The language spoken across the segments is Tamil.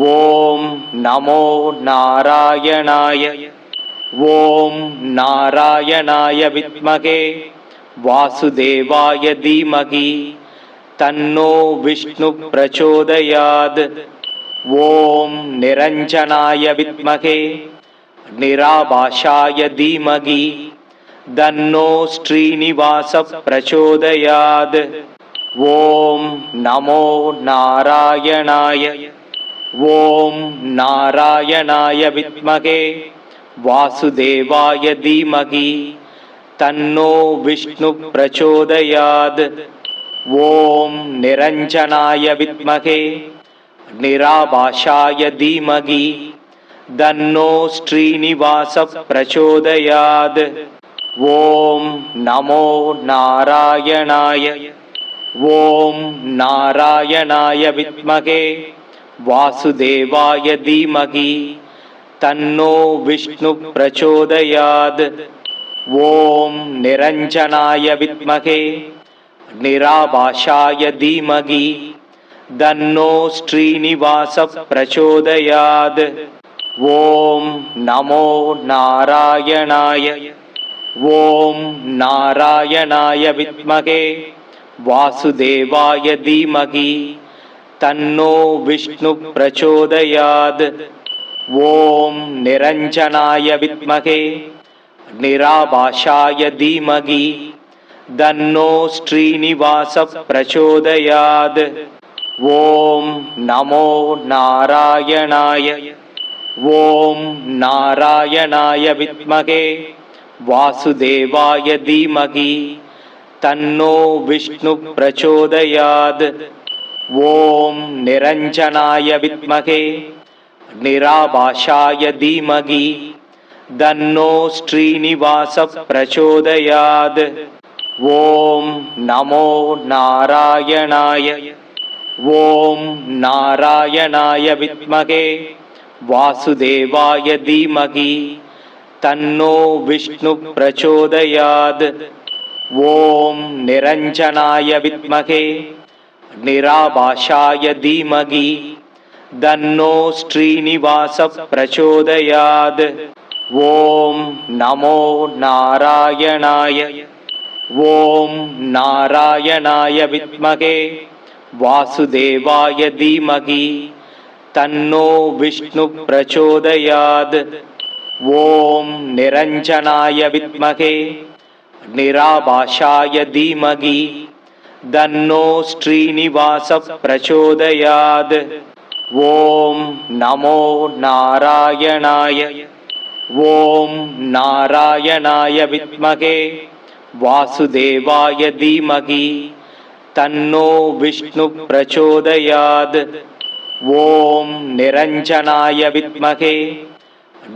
ஓம் நமோ நாராயணாய. ஓம் நாராயணாய வித்மகே வாசுதேவாய தீமகி தன்னோ விஷ்ணு பிரச்சோதயாத். ஓம் நிரஞ்சனாய வித்மகே நிராபாஷாய தீமகி தன்னோ ஸ்ரீனிவாச பிரச்சோதயாத். ஓம் நமோ நாராயணாய. ஓம் நாராயணாய வித்மகே வாசுதேவாய தீமகி தன்னோ விஷ்ணு பிரச்சோதயாத். ஓம் நிரஞ்சனாய வித்மகே நிராபாஷாய தீமகி தன்னோ ஸ்ரீனிவாச பிரச்சோதயாத். ஓம் நமோ நாராயணாய. ஓம் நாராயணாய வித்மகே வாசுதேவாய தீமகி தன்னோ விஷ்ணு பிரச்சோதயாத். ஓம் நிரஞ்சனாய வித்மகே நிராபாஷாய தீமகி தன்னோ ஸ்ரீனிவாச பிரச்சோதயாத். ஓம் நமோ நாராயணாய. ஓம் நாராயணாய வித்மகே வாசுதேவாய தீமகி தன்னோ விஷ்ணு பிரச்சோதயாத். ஓம் நிரஞ்சனாய வித்மகே நிராபாஷாய தீமகி தன்னோ ஸ்ரீனிவாச பிரச்சோதயாத். ஓம் நமோ நாராயணாய. ஓம் நாராயணாய வித்மகே வாசுதேவாய தீமகி தன்னோ விஷ்ணு பிரச்சோதயாத். ஓம் நிரஞ்சனாய வித்மகே நிராபாஷாய தீமகி தன்னோ ஸ்ரீனிவாச பிரச்சோதயாத். ஓம் நமோ நாராயணாய. ஓம் நாராயணாய வித்மகே வாசுதேவாய தீமகி தன்னோ விஷ்ணு பிரச்சோதயாத். ஓம் நிரஞ்சனாய வித்மகே நிராபாஷாய தீமகி தன்னோ ஸ்ரீனிவாச பிரச்சோதயாத். ஓம் நமோ நாராயணாய. ஓம் நாராயணாய வித்மகே வாசுதேவாய தீமகி தன்னோ விஷ்ணு பிரச்சோதயாத். ஓம் நிரஞ்சனாய வித்மகே நிராபாஷாய தீமகி தன்னோ ஸ்ரீனிவாச பிரச்சோதயாத். ஓம் நமோ நாராயணாய. ஓம் நாராயணாய வித்மகே வாசுதேவாய தீமகி தன்னோ விஷ்ணு பிரச்சோதயாத். ஓம் நிரஞ்சனாய வித்மகே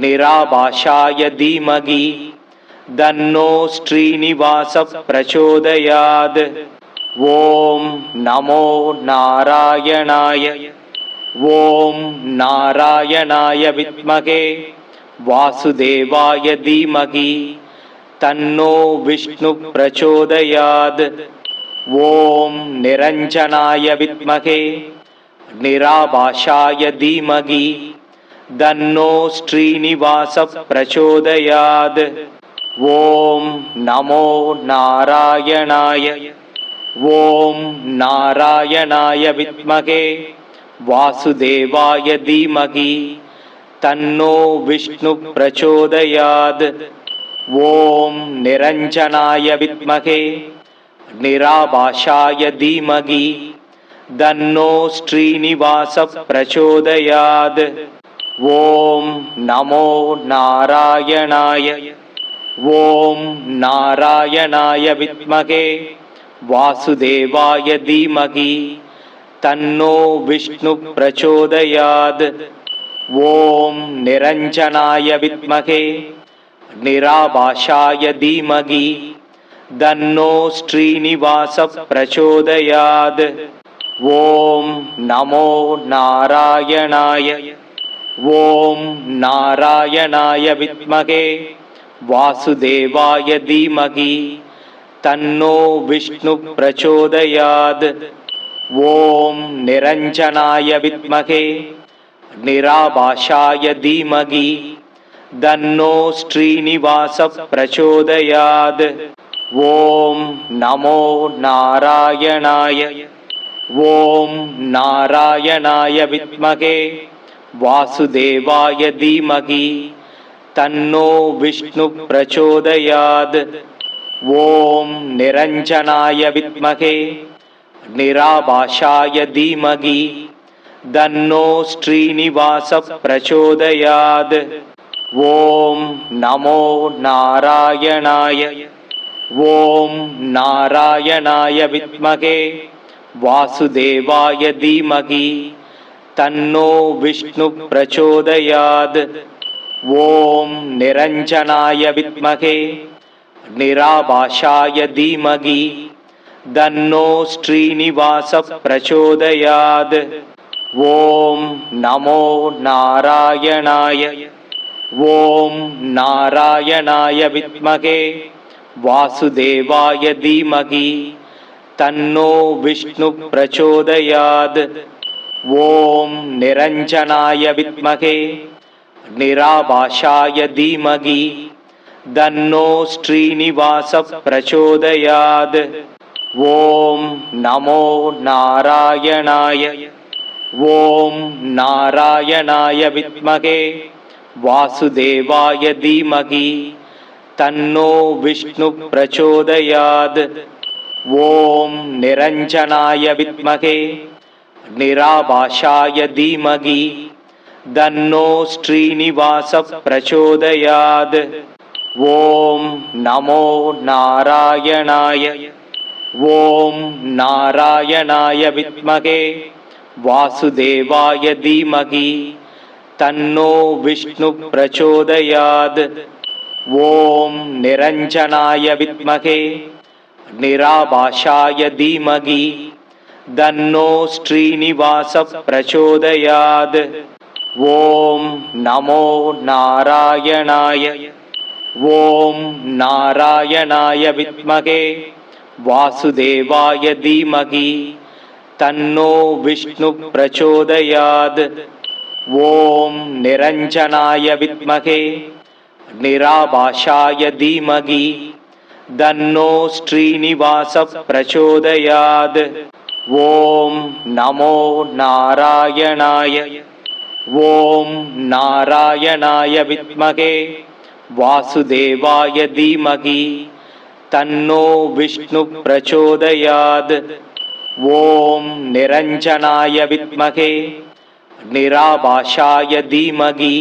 நிராபாஷாய தீமகி தன்னோ ஸ்ரீனிவாச பிரச்சோதயாத். ஓம் நமோ நாராயணாய. ஓம் நாராயணாய வித்மகே வாசுதேவாய தீமகி தன்னோ விஷ்ணு பிரச்சோதயாத். ஓம் நிரஞ்சனாய வித்மகே நிராபாஷாய தீமகி தன்னோ ஸ்ரீனிவாச பிரச்சோதயாத். ஓம் நமோ நாராயணாய. ஓம் நாராயணாய வித்மகே வாசுதேவாய தீமகி தன்னோ விஷ்ணு பிரச்சோதயாத். ஓம் நிரஞ்சனாய வித்மகே நிராபாஷாய தீமகி தன்னோ ஸ்ரீனிவாச பிரச்சோதயாத். ஓம் நமோ நாராயணாய. ஓம் நாராயணாய வித்மகே வாசுதேவாய தீமகி தன்னோ விஷ்ணு பிரச்சோதயாத். ஓம் நிரஞ்சனாய வித்மகே நிராபாஷாய தீமகி தன்னோ ஸ்ரீனிவாச பிரச்சோதயாத். ஓம் நமோ நாராயணாய. ஓம் நாராயணாய வித்மகே வாசுதேவாய தீமகி தன்னோ விஷ்ணு பிரச்சோதயாத். ஓம் நிரஞ்சனாய வித்மகே निराभाषाय धीमहि तन्नो श्रीनिवासः प्रचोदयात्। ॐ नमो नारायणाय। ॐ नारायणाय विद्महे वासुदेवाय धीमहि तन्नो विष्णुः प्रचोदयात्। ॐ निरञ्जनाय विद्महे निराभाषाय धीमहि तन्नो श्रीनिवासः प्रचोदयात्। ॐ नमो नारायणाय। ॐ नारायणाय विद्महे वासुदेवाय धीमहि तन्नो विष्णुः प्रचोदयात्। ॐ निरञ्जनाय विद्महे निराभाषाय धीमहि तन्नो श्रीनिवासः प्रचोदयात्। ॐ नमो नारायणाय। ॐ नारायणाय विद्महे वासुदेवाय धीमहि तन्नो विष्णुः प्रचोदयात्। ॐ निरञ्जनाय विद्महे निराभाषाय धीमहि तन्नो श्रीनिवासः प्रचोदयात्। ॐ नमो नारायणाय। ॐ नारायणाय विद्महे वासुदेवाय धीमहि तन्नो विष्णुः प्रचोदयात्। ॐ निरञ्जनाय विद्महे निराभाषाय धीमहि तन्नो श्रीनिवासः प्रचोदयात्। ॐ नमो नारायणाय। ॐ नारायणाय विद्महे वासुदेवाय धीमहि तन्नो विष्णुः प्रचोदयात्। ॐ निरञ्जनाय विद्महे निराभाषाय धीमहि तन्नो श्रीनिवासः प्रचोदयात्। ॐ नमो नारायणाय। ॐ नारायणाय विद्महे वासुदेवाय धीमहि तन्नो विष्णुः प्रचोदयात्। ॐ निरञ्जनाय विद्महे निराभाषाय धीमहि तन्नो श्रीनिवासः प्रचोदयात्। ॐ नमो नारायणाय। ॐ नारायणाय विद्महे वासुदेवाय धीमहि तन्नो विष्णुः प्रचोदयात्। ॐ निरञ्जनाय विद्महे निराभाषाय धीमहि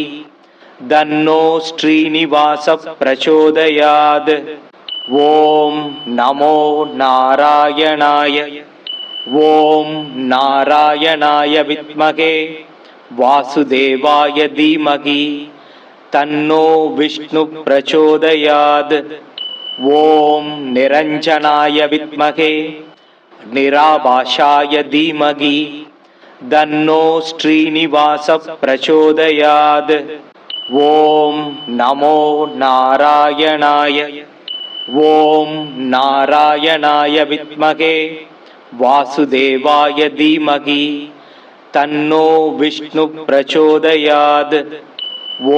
तन्नो श्रीनिवासः प्रचोदयात्। ॐ नमो नारायणाय। ॐ नारायणाय विद्महे वासुदेवाय धीमहि तन्नो विष्णुः प्रचोदयात्। ॐ निरञ्जनाय विद्महे निराभाषाय धीमहि तन्नो श्रीनिवासः प्रचोदयात्। ॐ नमो नारायणाय। ॐ नारायणाय विद्महे वासुदेवाय धीमहि तन्नो विष्णुः प्रचोदयात्।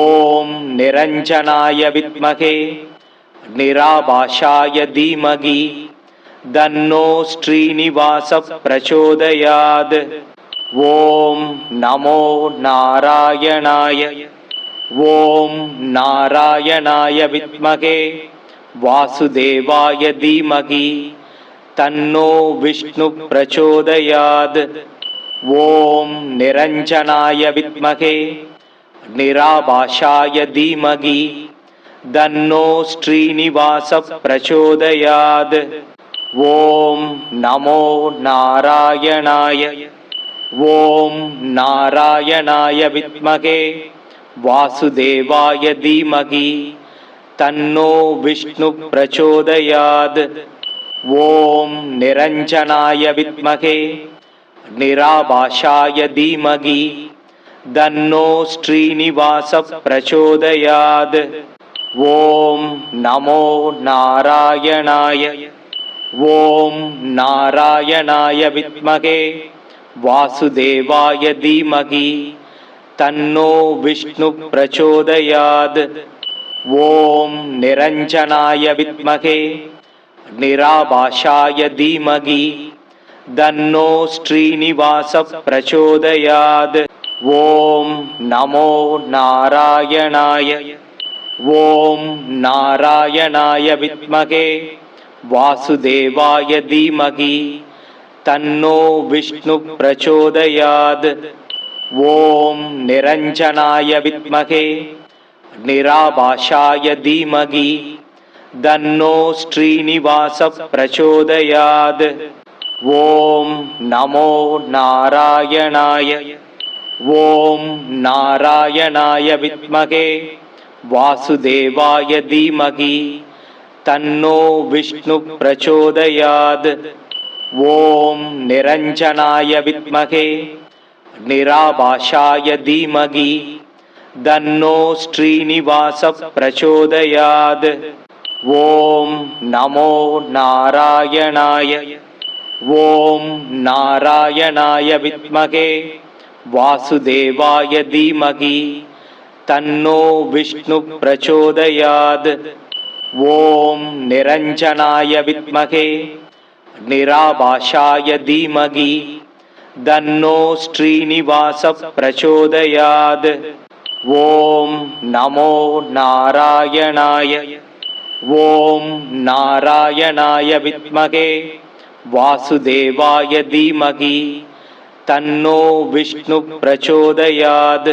ॐ निरञ्जनाय विद्महे निराभाषाय धीमहि तन्नो श्रीनिवासः प्रचोदयात्। ॐ नमो नारायणाय। ॐ नारायणाय विद्महे वासुदेवाय धीमहि तन्नो विष्णुः प्रचोदयात्। ॐ निरञ्जनाय विद्महे निराभाषाय धीमहि तन्नो श्रीनिवासः प्रचोदयात्। ॐ नमो नारायणाय। ॐ नारायणाय विद्महे वासुदेवाय धीमहि तन्नो विष्णुः प्रचोदयात्। ॐ निरञ्जनाय विद्महे निराभाषाय धीमहि तन्नो श्रीनिवासः प्रचोदयात्। ॐ नमो नारायणाय। ॐ नारायणाय विद्महे वासुदेवाय धीमहि तन्नो विष्णु प्रचोदयात्। ॐ निरञ्जनाय विद्महे निराभाषाय धीमहि तन्नो श्रीनिवास प्रचोदयात्। ॐ नमो नारायणाय। ॐ नारायणाय विद्महे वासुदेवाय धीमहि तन्नो विष्णु प्रचोदयात्। ॐ निरञ्जनाय विद्महे निराभाषाय धीमहि तन्नो श्रीनिवास प्रचोदयात्। ॐ नमो नारायणाय। ॐ नारायणाय विद्महे वासुदेवाय धीमहि तन्नो विष्णु प्रचोदयात्। ॐ निरञ्जनाय विद्महे निराभाषाय धीमहि तन्नो श्रीनिवास प्रचोदयात्। ॐ नमो नारायणाय। ॐ नारायणाय विद्महे वासुदेवाय धीमहि तन्नो विष्णु प्रचोदयात्। ॐ निरञ्जनाय विद्महे निराभाषाय धीमहि तन्नो श्रीनिवास प्रचोदयात्। ॐ नमो नारायणाय। ॐ नारायणाय विद्महे वासुदेवाय धीमहि तन्नो विष्णु प्रचोदयात्।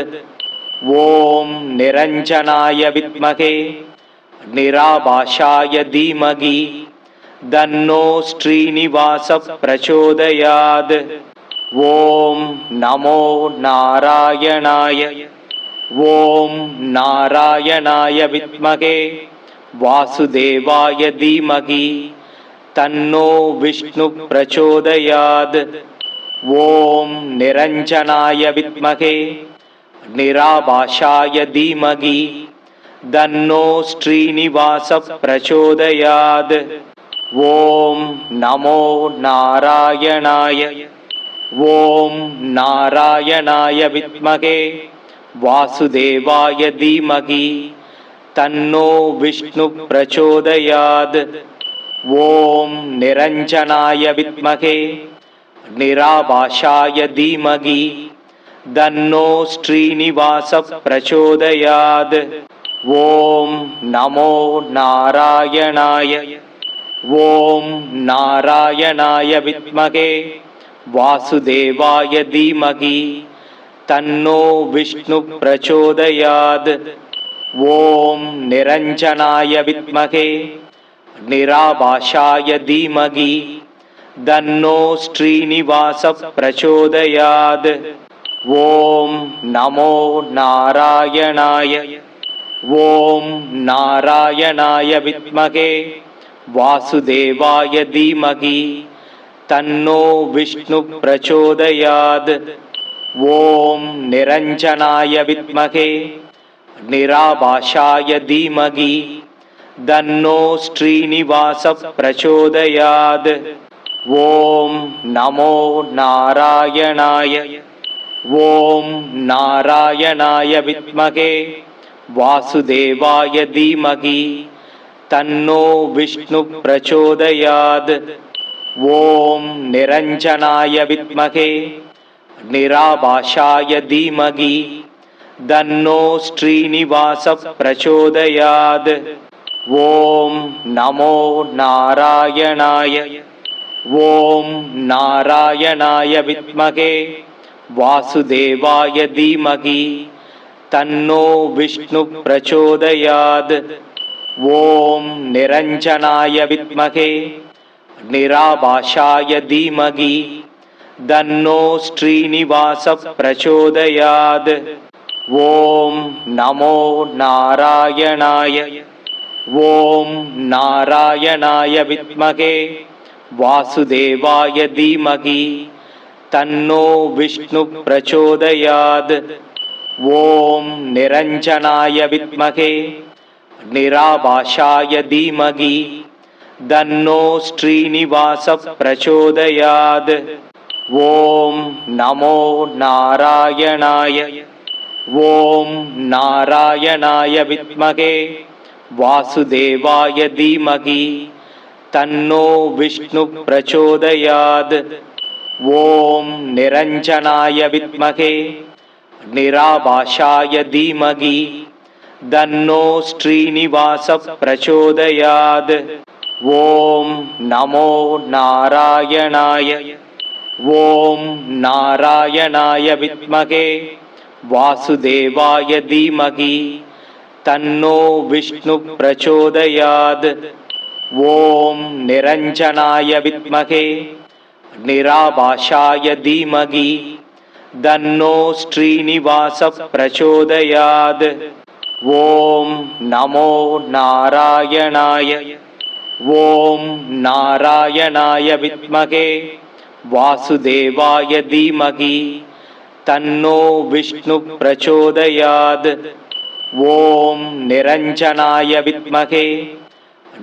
ॐ निरञ्जनाय विद्महे निराभाषाय धीमहि तन्नो श्रीनिवास प्रचोदयात्। ॐ नमो नारायणाय। ॐ नारायणाय विद्महे वासुदेवाय धीमहि तन्नो विष्णु प्रचोदयात्। ॐ निरञ्जनाय विद्महे निराभाषाय धीमहि तन्नो श्रीनिवास प्रचोदयात्। ॐ नमो नारायणाय। ॐ नारायणाय विद्महे वासुदेवाय धीमहि तन्नो विष्णु प्रचोदयात्। ॐ निरञ्जनाय विद्महे निराभाषाय धीमहि तन्नो श्रीनिवास प्रचोदयात्। ॐ नमो नारायणाय। ॐ नारायणाय विद्महे वासुदेवाय धीमहि तन्नो विष्णु प्रचोदयात्। ॐ निरञ्जनाय विद्महे निराभाषाय धीमहि तन्नो श्रीनिवास प्रचोदयात्। ॐ नमो नारायणाय। ॐ नारायणाय विद्महे वासुदेवाय धीमहि तन्नो विष्णु प्रचोदयात्। ॐ निरञ्जनाय विद्महे निराभाषाय धीमहि तन्नो श्रीनिवास प्रचोदयात्। ॐ नमो नारायणाय। ॐ नारायणाय विद्महे वासुदेवाय धीमहि तन्नो विष्णु प्रचोदयात्। ॐ निरञ्जनाय विद्महे निराभाषाय धीमहि तन्नो श्रीनिवास प्रचोदयात्। ॐ नमो नारायणाय। ॐ नारायणाय विद्महे वासुदेवाय धीमहि तन्नो विष्णु प्रचोदयात्। ॐ निरञ्जनाय विद्महे निराभाषाय धीमहि तन्नो श्रीनिवास प्रचोदयात्। ॐ नमो नारायणाय। ॐ नारायणाय विद्महे वासुदेवाय धीमहि तन्नो विष्णु प्रचोदयात्। ॐ निरञ्जनाय विद्महे निराभाषाय धीमहि तन्नो श्रीनिवास प्रचोदयात्। ॐ नमो नारायणाय। ஓம் நாராயணாய வித்மகே வாசுதேவாய தீமகி தன்னோ விஷ்ணு பிரச்சோதயாத். ஓம் நிரஞ்சனாய வித்மகே நிராபாஷாய தீமகி தன்னோ ஸ்ரீனிவாச பிரச்சோதயாத். ஓம் நமோ நாராயணாய. ஓம் நாராயணாய வித்மகே வாசுதேவாய தீமகி தன்னோ விஷ்ணு பிரச்சோதயாத். ஓம் நிரஞ்சனாய வித்மகே நிராபாஷாய தீமகி தன்னோ ஸ்ரீனிவாச பிரச்சோதயாத். ஓம் நமோ நாராயணாய. ஓம் நாராயணாய வித்மகே வாசுதேவாய தீமகி தன்னோ விஷ்ணு பிரச்சோதயாத். ஓம் நிரஞ்சனாய வித்மகே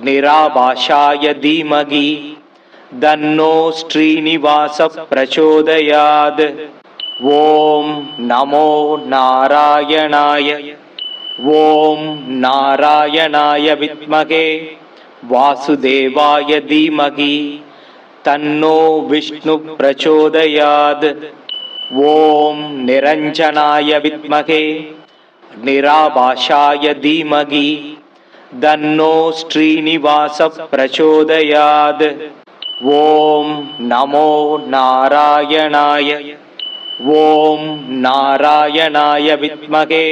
நிராபாஷாய தீமகி தன்னோ ஸ்ரீனிவாச பிரச்சோதயாத். ஓம் நமோ நாராயணாய. ஓம் நாராயணாய வித்மகே வாசுதேவாய தீமகி தன்னோ விஷ்ணு பிரச்சோதயாத். ஓம் நிரஞ்சனாய வித்மகே நிராபாஷாய தீமகி தன்னோ ஸ்ரீனிவாச பிரச்சோதயாத். ஓம் நமோ நாராயணாய. ஓம் நாராயணாய வித்மகே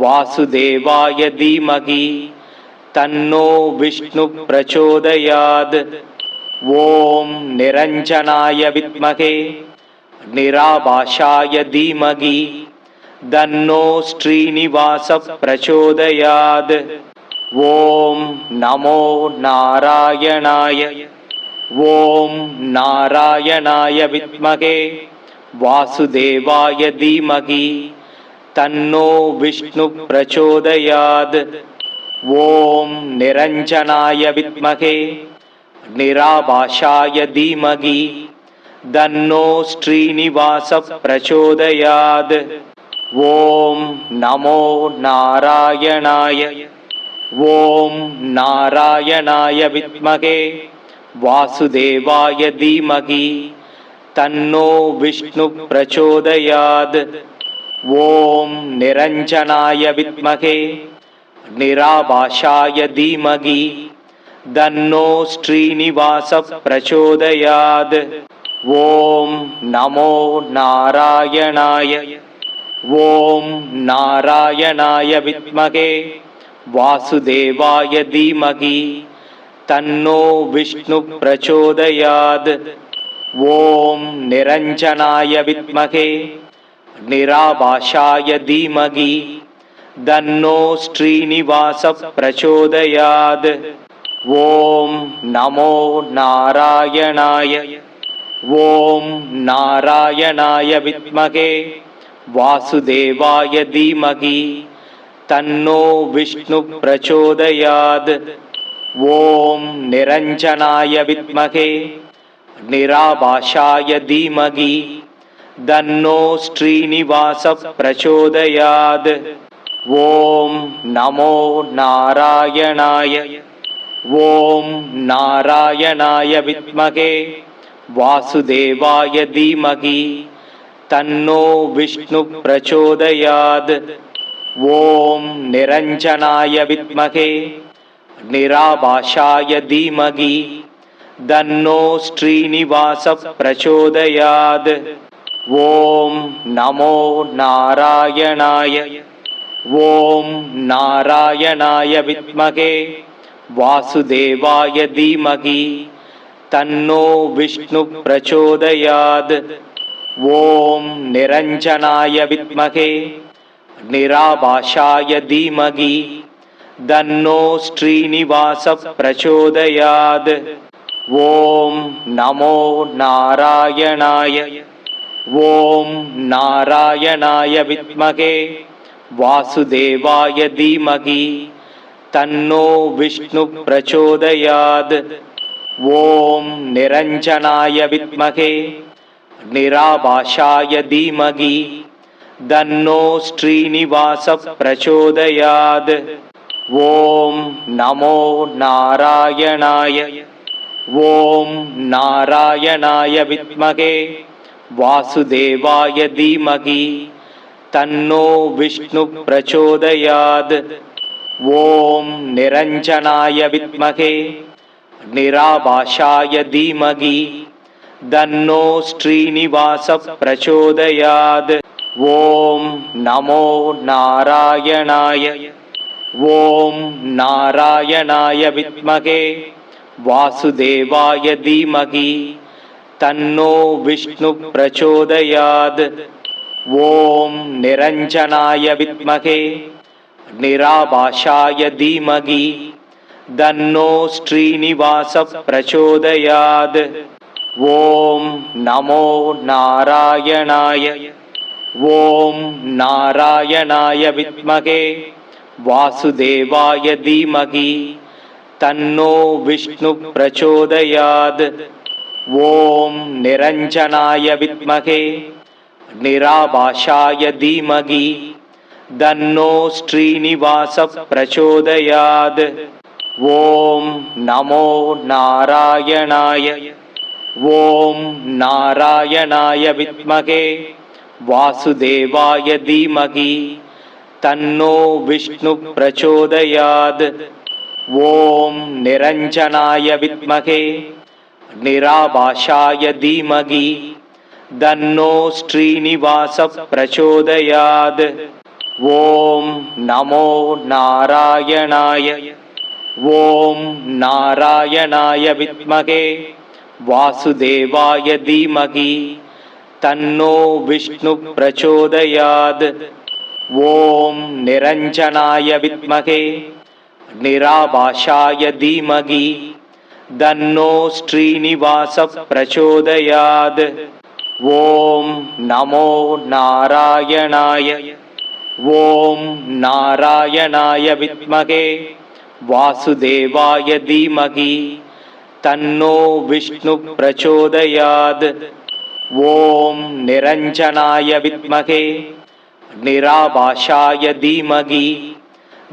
வாசுதேவாய தீமகி தன்னோ விஷ்ணு பிரச்சோதயாத். ஓம் நிரஞ்சனாய வித்மகே நிராபாஷாய தீமகி தன்னோ ஸ்ரீனிவாச பிரச்சோதயாத். ஓம் நமோ நாராயணாய. ஓம் நாராயணாய வித்மகே வாசுதேவாய தீமகி தன்னோ விஷ்ணு பிரச்சோதயாத். ஓம் நிரஞ்சனாய வித்மகே நிராபாஷாய தீமகி தன்னோ ஸ்ரீனிவாச பிரச்சோதயாத். ஓம் நமோ நாராயணாய. ஓம் நாராயணாய வித்மகே வாசுதேவாய தீமகி தன்னோ விஷ்ணு பிரச்சோதயாத். ஓம் நிரஞ்சனாய வித்மகே நிராபாஷாய தீமகி தன்னோ ஸ்ரீனிவாச பிரச்சோதயாத். ஓம் நமோ நாராயணாய. ஓம் நாராயணாய வித்மகே வாசுதேவாய தீமகி தன்னோ விஷ்ணு பிரச்சோதயாத். ஓம் நிரஞ்சனாய வித்மகே நிராபாஷாய தீமகி தன்னோ ஸ்ரீனிவாச பிரச்சோதயாத். ஓம் நமோ நாராயணாய. ஓம் நாராயணாய வித்மகே வாசுதேவாய தீமகி தன்னோ விஷ்ணு பிரச்சோதயாத். ஓம் நிரஞ்சனாய வித்மகே நிராபாஷாய தீமகி தன்னோ ஸ்ரீனிவாச பிரச்சோதயாத். ஓம் நமோ நாராயணாய. ஓம் நாராயணாய வித்மகே வாசுதேவாய தீமகி தன்னோ விஷ்ணு பிரச்சோதயாத். ஓம் நிரஞ்சனாய வித்மகே நிராபாஷாய தீமகி தன்னோ ஸ்ரீனிவாச பிரச்சோதயாத். ஓம் நமோ நாராயணாய. ஓம் நாராயணாய வித்மகே வாசுதேவாய தீமகி தன்னோ விஷ்ணு பிரச்சோதயாத். ஓம் நிரஞ்சனாய வித்மகே நிராபாஷாய தீமகி தன்னோ ஸ்ரீனிவாச பிரச்சோதயாத். ஓம் நமோ நாராயணாய. ஓம் நாராயணாய வித்மகே வாசுதேவாய தீமகி தன்னோ விஷ்ணு பிரச்சோதயாத். ஓம் நிரஞ்சனாய வித்மகே நிராபாஷாய தீமகி தன்னோ ஸ்ரீனிவாச பிரச்சோதயாத். ஓம் நமோ நாராயணாய. ஓம் நாராயணாய வித்மகே வாசுதேவாய தீமகி தன்னோ விஷ்ணு பிரச்சோதயாத். ஓம் நிரஞ்சனாய வித்மகே நிராபாஷாய தீமகி தன்னோ ஸ்ரீனிவாச பிரச்சோதயாத். ஓம் நமோ நாராயணாய. ஓம் நாராயணாய வித்மகே வாசுதேவாய தீமகி தன்னோ விஷ்ணு பிரச்சோதயாத். ஓம் நிரஞ்சனாய வித்மகே நிராபாஷாய தீமகி தன்னோ ஸ்ரீனிவாச பிரச்சோதயாத். ஓம் நமோ நாராயணாய. ஓம் நாராயணாய வித்மகே வாசுதேவாய தீமகி தன்னோ விஷ்ணு பிரச்சோதயாத். ஓம் நிரஞ்சனாய வித்மகே நிராபாஷாய தீமகி தன்னோ ஸ்ரீனிவாச பிரச்சோதயாத். ஓம் நமோ நாராயணாய. ஓம் நாராயணாய வித்மகே வாசுதேவாய தீமகி தன்னோ விஷ்ணு பிரச்சோதயாத். ஓம் நிரஞ்சனாய வித்மகே நிராபாஷாய தீமகி தன்னோ ஸ்ரீனிவாச பிரச்சோதயாத். ஓம் நமோ நாராயணாய. ஓம் நாராயணாய வித்மகே வாசுதேவாய தீமகி தன்னோ விஷ்ணு பிரச்சோதயாத். ஓம் நிரஞ்சனாய வித்மகே நிராபாஷாய தீமகி தன்னோ ஸ்ரீனிவாச பிரச்சோதயாத். ஓம் நமோ நாராயணாய. ஓம் நாராயணாய வித்மகே வாசுதேவாய தீமகி தன்னோ விஷ்ணு பிரச்சோதயாத். ஓம் நிரஞ்சனாய வித்மகே நிராபாஷாய தீமகி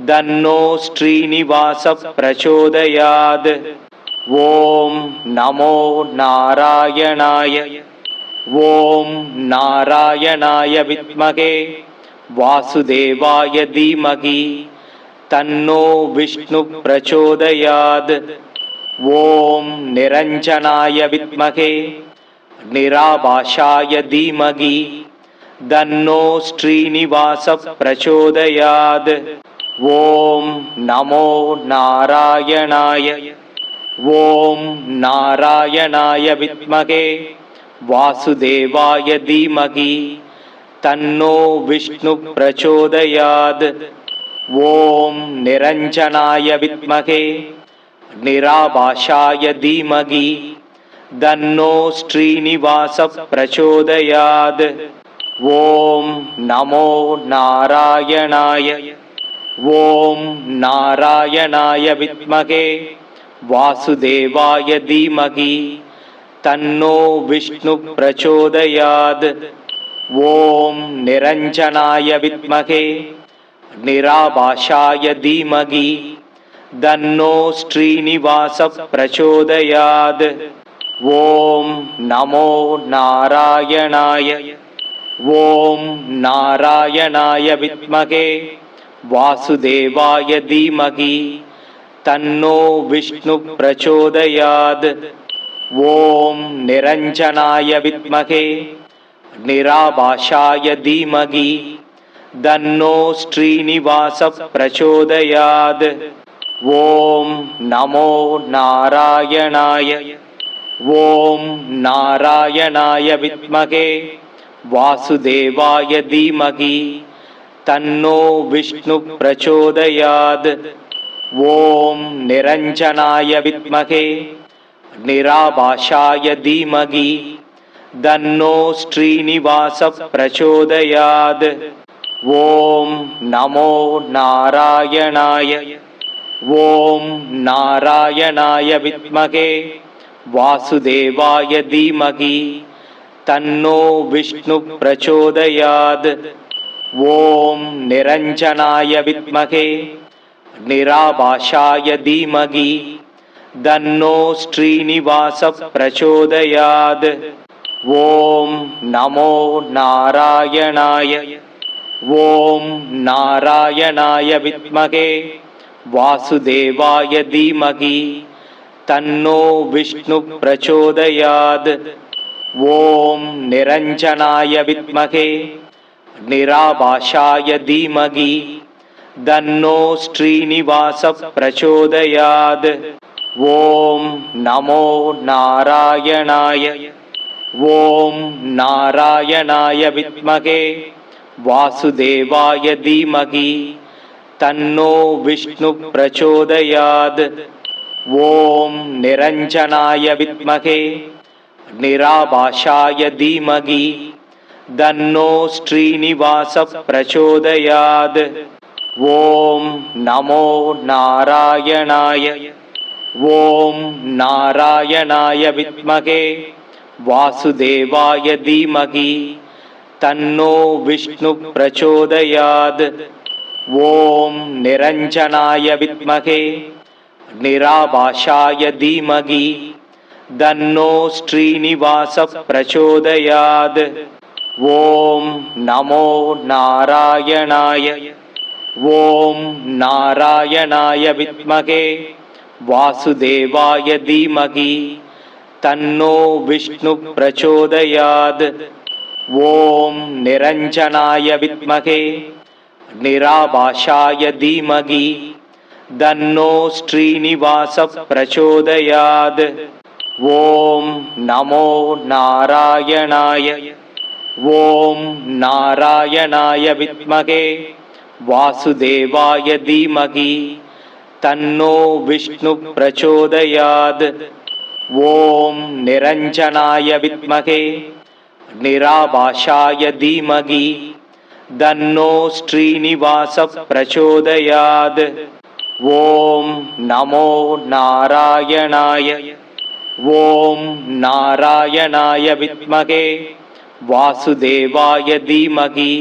தன்னோ ஸ்ரீனிவாச பிரச்சோதயாத். ஓம் நமோ நாராயணாய. ஓம் நாராயணாய வித்மகே வாசுதேவாய தீமகி தன்னோ விஷ்ணு பிரச்சோதயாத். ஓம் நிரஞ்சனாய வித்மகே நிராபாஷாய தீமகி தன்னோ ஸ்ரீனிவாச பிரச்சோதயாத். ஓம் நமோ நாராயணாய. ஓம் நாராயணாய வித்மகே வாசுதேவாய தீமகி தன்னோ விஷ்ணு பிரச்சோதயாத். ஓம் நிரஞ்சனாய வித்மகே நிராபாஷாய தீமகி தன்னோ ஸ்ரீனிவாச பிரச்சோதயாத். ஓம் நமோ நாராயணாய. ஓம் நாராயணாய வித்மகே வாசுதேவாய தீமகி தன்னோ விஷ்ணு பிரச்சோதயாத். ஓம் நிரஞ்சனாய வித்மகே நிராபாஷாய தீமகி தன்னோ ஸ்ரீனிவாச பிரச்சோதயாத். ஓம் நமோ நாராயணாய. ஓம் நாராயணாய வித்மகே வாசுதேவாய தீமகி தன்னோ விஷ்ணு பிரச்சோதயாத். ஓம் நிரஞ்சனாய வித்மகே நிராபாஷாய தீமகி தன்னோ ஸ்ரீனிவாச பிரச்சோதயாத். ஓம் நமோ நாராயணாய. ஓம் நாராயணாய வித்மகே வாசுதேவாய தீமகி தன்னோ விஷ்ணு பிரச்சோதயாத். ஓம் நிரஞ்சனாய வித்மகே நிராபாஷாய தீமகி தன்னோ ஸ்ரீனிவாச பிரச்சோதயாத். ஓம் நமோ நாராயணாய. ஓம் நாராயணாய வித்மகே வாசுதேவாய தீமகி தன்னோ விஷ்ணு பிரச்சோதயாத். ஓம் நிரஞ்சனாய வித்மகே நிராபாஷாய தீமகி தன்னோ ஸ்ரீனிவாச பிரச்சோதயாத். ஓம் நமோ நாராயணாய. ஓம் நாராயணாய வித்மகே வாசுதேவாய தீமகி தன்னோ விஷ்ணு பிரச்சோதயாத். ஓம் நிரஞ்சனாய வித்மகே நிராபாஷாய தீமகி தன்னோ ஸ்ரீனிவாச பிரச்சோதயாத். ஓம் நமோ நாராயணாய. ஓம் நாராயணாய வித்மகே வாசுதேவாய தீமகி தன்னோ விஷ்ணு பிரச்சோதயாத். ஓம் நிரஞ்சனாய வித்மகே நிராபாஷாய தீமகி தன்னோ ஸ்ரீனிவாச பிரச்சோதயாத். ஓம் நமோ நாராயணாய. ஓம் நாராயணாய வித்மகே வாசுதேவாய தீமகி தன்னோ விஷ்ணு பிரச்சோதயாத். ஓம் நிரஞ்சனாய வித்மகே நிராபாஷாய தீமகி தன்னோ ஸ்ரீனிவாச பிரச்சோதயாத். ஓம் நமோ நாராயணாய. ஓம் நாராயணாய வித்மகே வாசுதேவாய தீமகி தன்னோ விஷ்ணு பிரச்சோதயாத். ஓம் நிரஞ்சனாய வித்மகே நிராபாஷாய தீமகி தன்னோ ஸ்ரீனிவாச பிரச்சோதயாத். ஓம் நமோ நாராயணாய. ஓம் நாராயணாய வித்மகே வாசுதேவாய தீமகி தன்னோ விஷ்ணு பிரச்சோதயாத். ஓம் நிரஞ்சனாய வித்மகே நிராபாஷாய தீமகி தன்னோ ஸ்ரீனிவாச பிரச்சோதயாத். ஓம் நமோ நாராயணாய. ஓம் நாராயணாய வித்மகே வாசுதேவாய தீமகி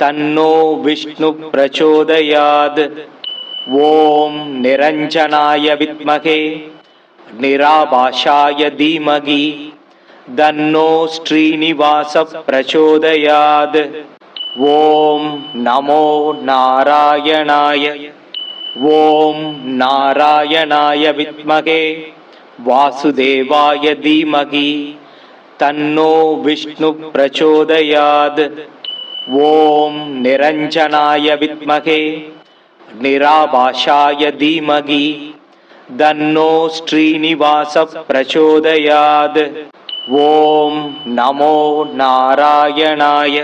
தன்னோ விஷ்ணு பிரச்சோதயாத். ஓம் நிரஞ்சனாய வித்மகே நிராபாஷாய தீமகி தன்னோ ஸ்ரீனிவாச பிரச்சோதயாத். ஓம் நமோ நாராயணாய. ஓம் நாராயணாய வித்மகே வாசுதேவாய தீமகி தன்னோ விஷ்ணு பிரச்சோதயாத். ஓம் நிரஞ்சனாய வித்மகே நிராபாஷாய தீமகி தன்னோ ஸ்ரீனிவாச பிரச்சோதயாத். ஓம் நமோ நாராயணாய.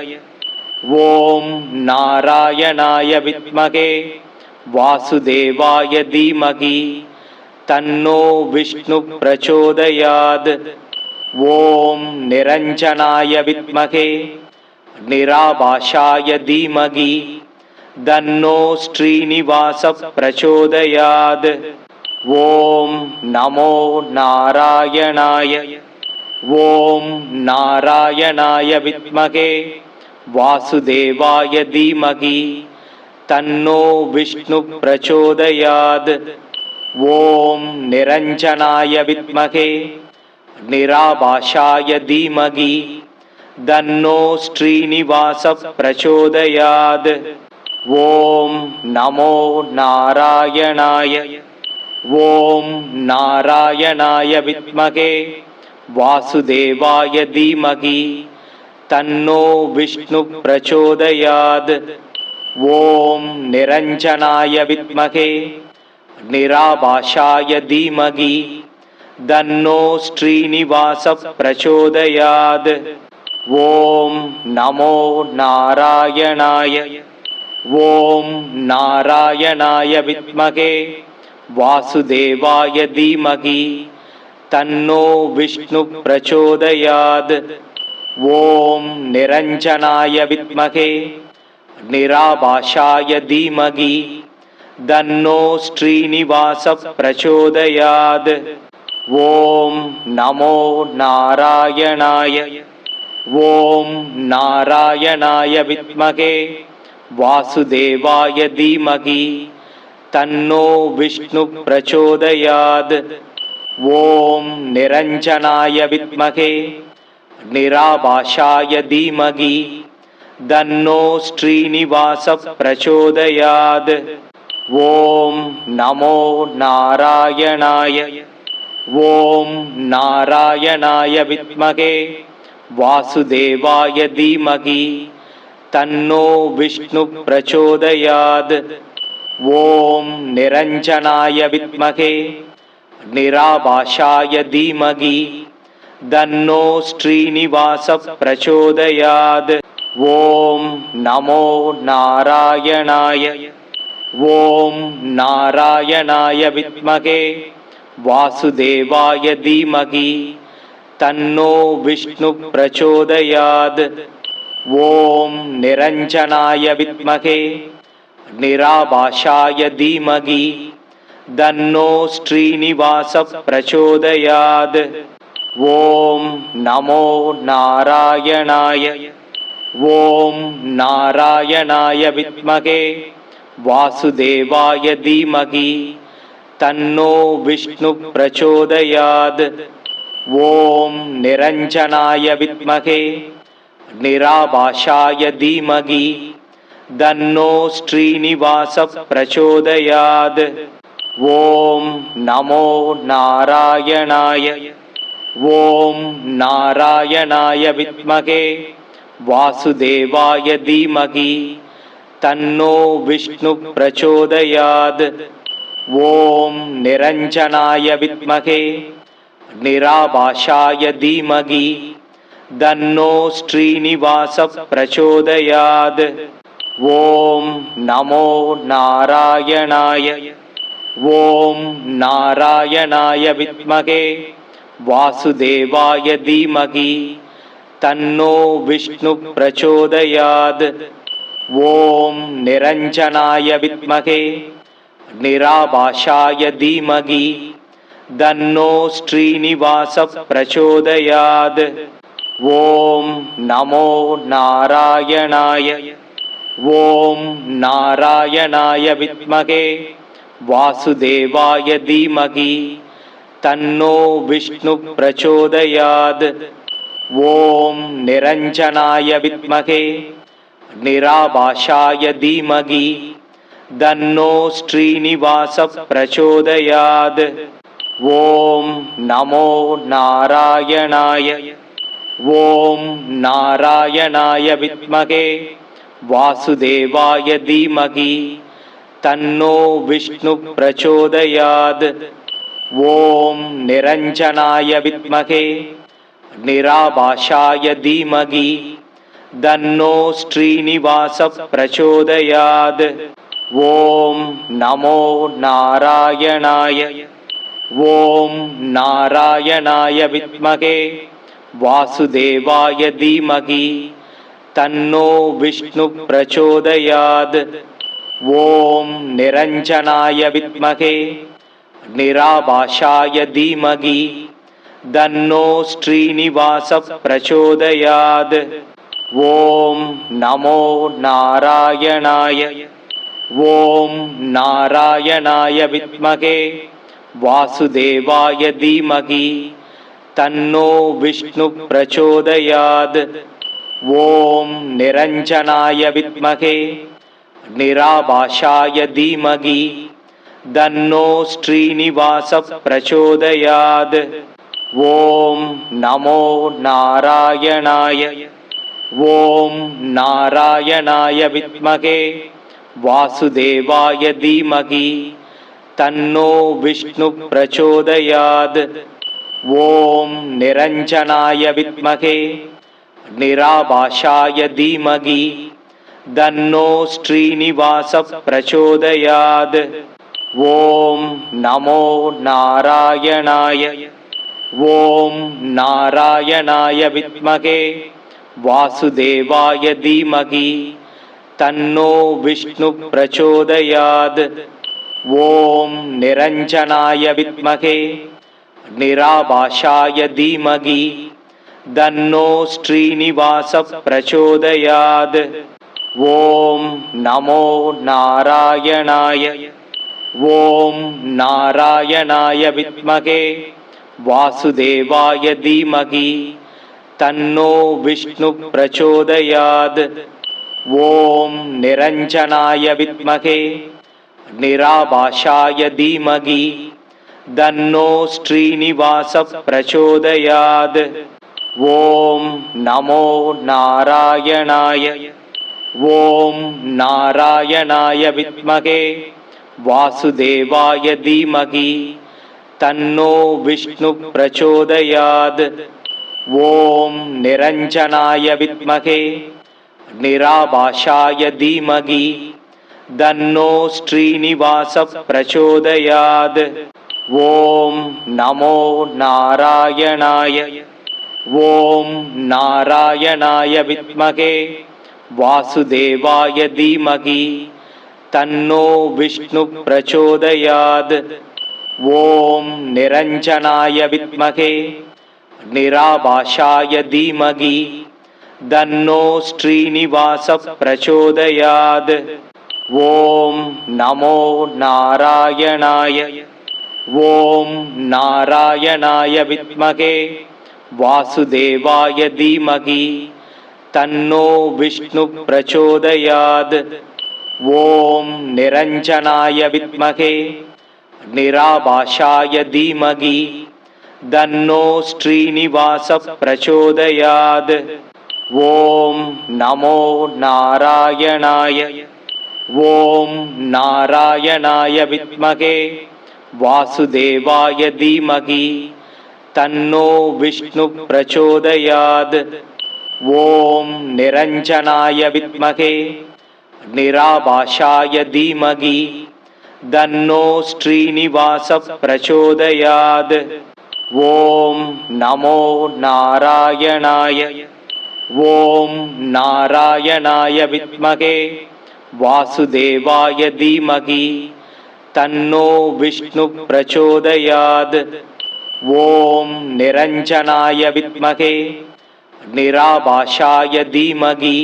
ஓம் நாராயணாய வித்மகே வாசுதேவாய தீமகி தன்னோ விஷ்ணு பிரச்சோதயாத். ஓம் நிரஞ்சனாய வித்மகே நிராபாஷாய தீமகி தன்னோ ஸ்ரீனிவாச பிரச்சோதயாத். ஓம் நமோ நாராயணாய. ஓம் நாராயணாய வித்மகே வாசுதேவாய தீமகி தன்னோ விஷ்ணு பிரச்சோதயாத். ஓம் நிரஞ்சனாய வித்மகே நிராபாஷாய தீமகி தன்னோ ஸ்ரீனிவாச பிரச்சோதயாத். ஓம் நமோ நாராயணாய. ஓம் நாராயணாய வித்மகே வாசுதேவாய தீமகி தன்னோ விஷ்ணு பிரச்சோதயாத். ஓம் நிரஞ்சனாய வித்மகே நிராபாஷாய தீமகி தன்னோ ஸ்ரீனிவாச பிரச்சோதயாத். ஓம் நமோ நாராயணாய. ஓம் நாராயணாய வித்மகே வாசுதேவாய தீமகி தன்னோ விஷ்ணு பிரச்சோதயாத். ஓம் நிரஞ்சனாய வித்மகே நிராபாஷாய தீமகி தன்னோ ஸ்ரீனிவாச பிரச்சோதயாத். ஓம் நமோ நாராயணாய. ஓம் நாராயணாய வித்மகே வாசுதேவாய தீமகி தன்னோ விஷ்ணு பிரச்சோதயாத். ஓம் நிரஞ்சனாய வித்மகே நிராபாஷாய தீமகி தன்னோ ஸ்ரீனிவாச பிரச்சோதயாத். ஓம் நமோ நாராயணாய. ஓம் நாராயணாய வித்மகே வாசுதேவாய தீமகி தன்னோ விஷ்ணு பிரச்சோதயாத். ஓம் நிரஞ்சனாய வித்மகே நிராபாஷாய தீமகி தன்னோ ஸ்ரீனிவாச பிரச்சோதயாத். ஓம் நமோ நாராயணாய. ஓம் நாராயணாய வித்மகே வாசுதேவாய தீமகி தன்னோ விஷ்ணு பிரச்சோதயாத். ஓம் நிரஞ்சனாய வித்மகே நிராபாஷாய தீமகி தன்னோ ஸ்ரீனிவாச பிரச்சோதயாத். ஓம் நமோ நாராயணாய. ஓம் நாராயணாய வித்மகே வாசுதேவாய தீமகி தன்னோ விஷ்ணு பிரச்சோதயாத். ஓம் நிரஞ்சனாய வித்மகே நிராபாஷாய தீமகி தன்னோ ஸ்ரீனிவாச பிரச்சோதயாத். ஓம் நமோ நாராயணாய. ஓம் நாராயணாய வித்மகே வாசுதேவாய தீமகி தன்னோ விஷ்ணு பிரச்சோதயாத். ஓம் நிரஞ்சனாய வித்மகே நிராபாஷாய தீமகி தன்னோ ஸ்ரீனிவாச பிரச்சோதயாத். ஓம் நமோ நாராயணாய. ஓம் நாராயணாய வித்மகே வாசுதேவாய தீமகி தன்னோ விஷ்ணு பிரச்சோதயாத். ஓம் நிரஞ்சனாய வித்மகே நிராபாஷாய தீமகி தன்னோ ஸ்ரீனிவாச பிரச்சோதயாத். ஓம் நமோ நாராயணாய. ஓம் நாராயணாய வித்மகே வாசுதேவாய தீமகி தன்னோ விஷ்ணு பிரச்சோதயாத். ஓம் நிரஞ்சனாய வித்மகே நிராபாஷாய தீமகி தன்னோ ஸ்ரீனிவாச பிரச்சோதயாத். ஓம் நமோ நாராயணாய. ஓம் நாராயணாய வித்மகே வாசுதேவாய தீமகி தன்னோ விஷ்ணு பிரச்சோதயாத். ஓம் நிரஞ்சனாய வித்மகே நிராபாஷாய தீமகி தன்னோ ஸ்ரீனிவாச பிரச்சோதயாத். ஓம் நமோ நாராயணாய. ஓம் நாராயணாய வித்மகே வாசுதேவாய தீமகி தன்னோ விஷ்ணு பிரச்சோதயாத். ஓம் நிரஞ்சனாய வித்மகே நிராபாஷாய தீமகி தன்னோ ஸ்ரீனிவாச பிரச்சோதயாத். ஓம் நமோ நாராயணாய. ஓம் நாராயணாய வித்மகே வாசுதேவாய தீமகி தன்னோ விஷ்ணு பிரச்சோதயாத். ஓம் நிரஞ்சனாய வித்மகே நிராபாஷாய தீமகி தன்னோ ஸ்ரீனிவாச பிரச்சோதயாத். ஓம் நமோ நாராயணாய. ஓம் நாராயணாய வித்மகே வாசுதேவாய தீமகி தன்னோ விஷ்ணு பிரச்சோதயாத். ஓம் நிரஞ்சனாய வித்மகே நிராபாஷாய தீமகி தன்னோ ஸ்ரீனிவாச பிரச்சோதயாத். ஓம் நமோ நாராயணாய. ஓம் நாராயணாய வித்மகே வாசுதேவாய தீமகி தன்னோ விஷ்ணு பிரச்சோதயாத். ஓம் நிரஞ்சனாய வித்மகே நிராபாஷாய தீமகி தன்னோ ஸ்ரீனிவாச பிரச்சோதயாத். ஓம் நமோ நாராயணாய. ஓம் நாராயணாய வித்மகே வாசுதேவாய தீமகி தன்னோ விஷ்ணு பிரச்சோதயாத். ஓம் நிரஞ்சனாய வித்மகே நிராபாஷாய தீமகி தன்னோ ஸ்ரீனிவாச பிரச்சோதயாத். ஓம் நமோ நாராயணாய. ஓம் நாராயணாய வித்மகே வாசுதேவாய தீமகி தன்னோ விஷ்ணு பிரச்சோதயாத். ஓம் நிரஞ்சனாய வித்மகே நிராபாஷாய தீமகி தன்னோ ஸ்ரீனிவாச பிரச்சோதயாத். ஓம் நமோ நாராயணாய. ஓம் நாராயணாய வித்மகே வாசுதேவாய தீமகி தன்னோ விஷ்ணு பிரச்சோதயாத். ஓம் நிரஞ்சனாய வித்மகே நிராபாஷாய தீமகி தன்னோ ஸ்ரீனிவாச பிரச்சோதயாத். ஓம் நமோ நாராயணாய. ஓம் நாராயணாய வித்மகே வாசுதேவாய தீமகி தன்னோ விஷ்ணு பிரச்சோதயாத். ஓம் நிரஞ்சனாய வித்மகே நிராபாஷாய தீமகி தன்னோ ஸ்ரீனிவாச பிரச்சோதயாத். ஓம் நமோ நாராயணாய. ஓம் நாராயணாய வித்மகே வாசுதேவாய தீமகி தன்னோ விஷ்ணு பிரச்சோதயாத். ஓம் நிரஞ்சனாய வித்மகே நிராபாஷாய தீமகி தன்னோ ஸ்ரீனிவாச பிரச்சோதயாத். ஓம் நமோ நாராயணாய. ஓம் நாராயணாய வித்மகே வாசுதேவாய தீமகி தன்னோ விஷ்ணு பிரச்சோதயாத். ஓம் நிரஞ்சனாய வித்மகே நிராபாஷாய தீமகி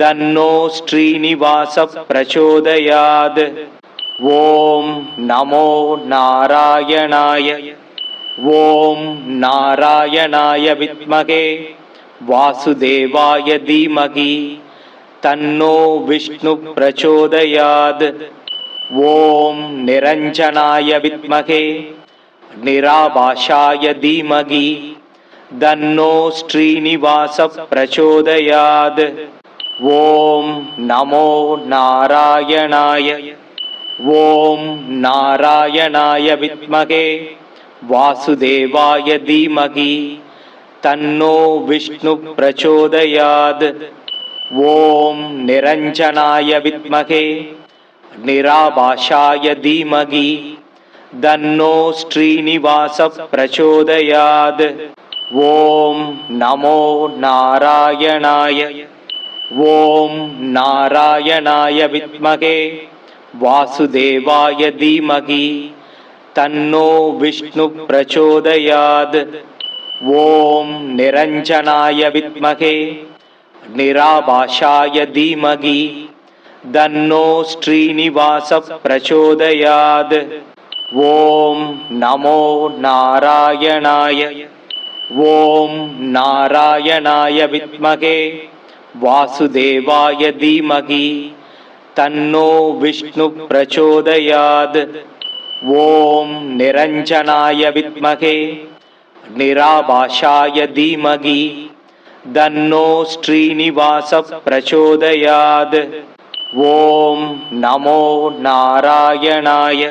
தன்னோ ஸ்ரீனிவாச பிரச்சோதயாத். ஓம் நமோ நாராயணாய. ஓம் நாராயணாய வித்மகே வாசுதேவாய தீமகி தன்னோ விஷ்ணு பிரச்சோதயாத். ஓம் நிரஞ்சனாய வித்மகே நிராபாஷாய தீமகி தன்னோ ஸ்ரீனிவாச பிரச்சோதயாத். ஓம் நமோ நாராயணாய. ஓம் நாராயணாய வித்மகே வாசுதேவாய தீமகி தன்னோ விஷ்ணு பிரச்சோதயாத். ஓம் நிரஞ்சனாய வித்மகே நிராபாஷாய தீமகி தன்னோ ஸ்ரீனிவாச பிரச்சோதயாத். ஓம் நமோ நாராயணாய. ஓம் நாராயணாய வித்மகே வாசுதேவாய தீமகி தன்னோ விஷ்ணு பிரச்சோதயாத். ஓம் நிரஞ்சனாய வித்மகே நிராபாஷாய தீமகி தன்னோ ஸ்ரீனிவாச பிரச்சோதயாத். ஓம் நமோ நாராயணாய. ஓம் நாராயணாய வித்மகே வாசுதேவாய தீமகி தன்னோ விஷ்ணு பிரச்சோதயாத். ஓம் நிரஞ்சனாய வித்மகே நிராபாஷாய தீமகி தன்னோ ஸ்ரீனிவாச பிரச்சோதயாத். ஓம் நமோ நாராயணாய.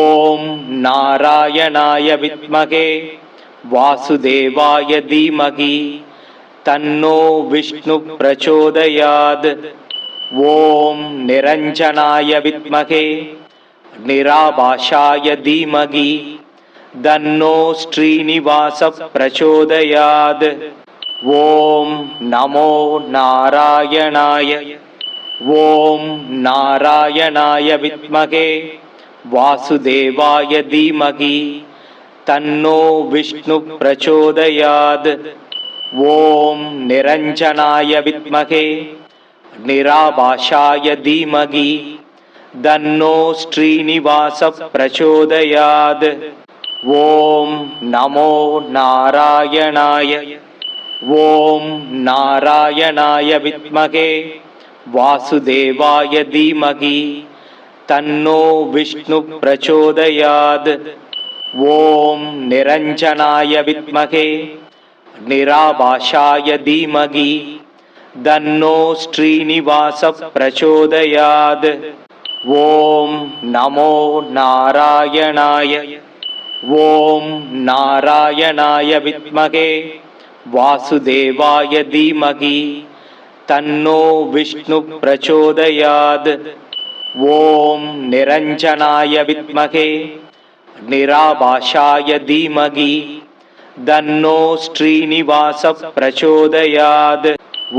ஓம் நாராயணாய வித்மகே வாசுதேவாய தீமகி தன்னோ விஷ்ணு பிரச்சோதயாத். ஓம் நிரஞ்சனாய வித்மகே நிராபாஷாய தீமகி தன்னோ ஸ்ரீனிவாச பிரச்சோதயாத். ஓம் நமோ நாராயணாய. ஓம் நாராயணாய வித்மகே வாசுதேவாய தீமகி तन्नो विष्णु प्रचोदयात्। ओम निरंजनाय विद्महे निराभाषाय धीमहि तन्नो श्रीनिवास प्रचोदयात्। ओम नमो नारायणाय। ओम नारायणाय विद्महे वासुदेवाय धीमहि तन्नो विष्णु प्रचोदयात्। ओम निरंजनाय विद्महे निराभाषाय धीमहि तन्नो श्रीनिवास प्रचोदयात्। ओम नमो नारायणाय। ओम नारायणाय विद्महे वासुदेवाय धीमहि तन्नो विष्णु प्रचोदयात्। ओम निरंजनाय विद्महे निराभाषाय धीमहि तन्नो श्रीनिवास प्रचोदयात्।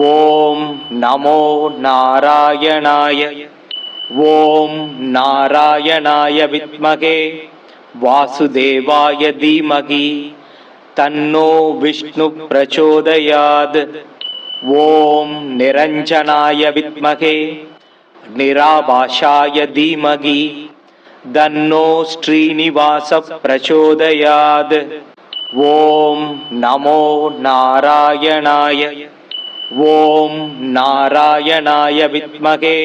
ओम नमो नारायणाय। ओम नारायणाय विद्महे वासुदेवाय धीमहि तन्नो विष्णु प्रचोदयात्। ओम निरंजनाय विद्महे निराभाषाय धीमहि तन्नो श्रीनिवास प्रचोदयात्। ओम नमो नारायणाय। ओम नारायणाय विद्महे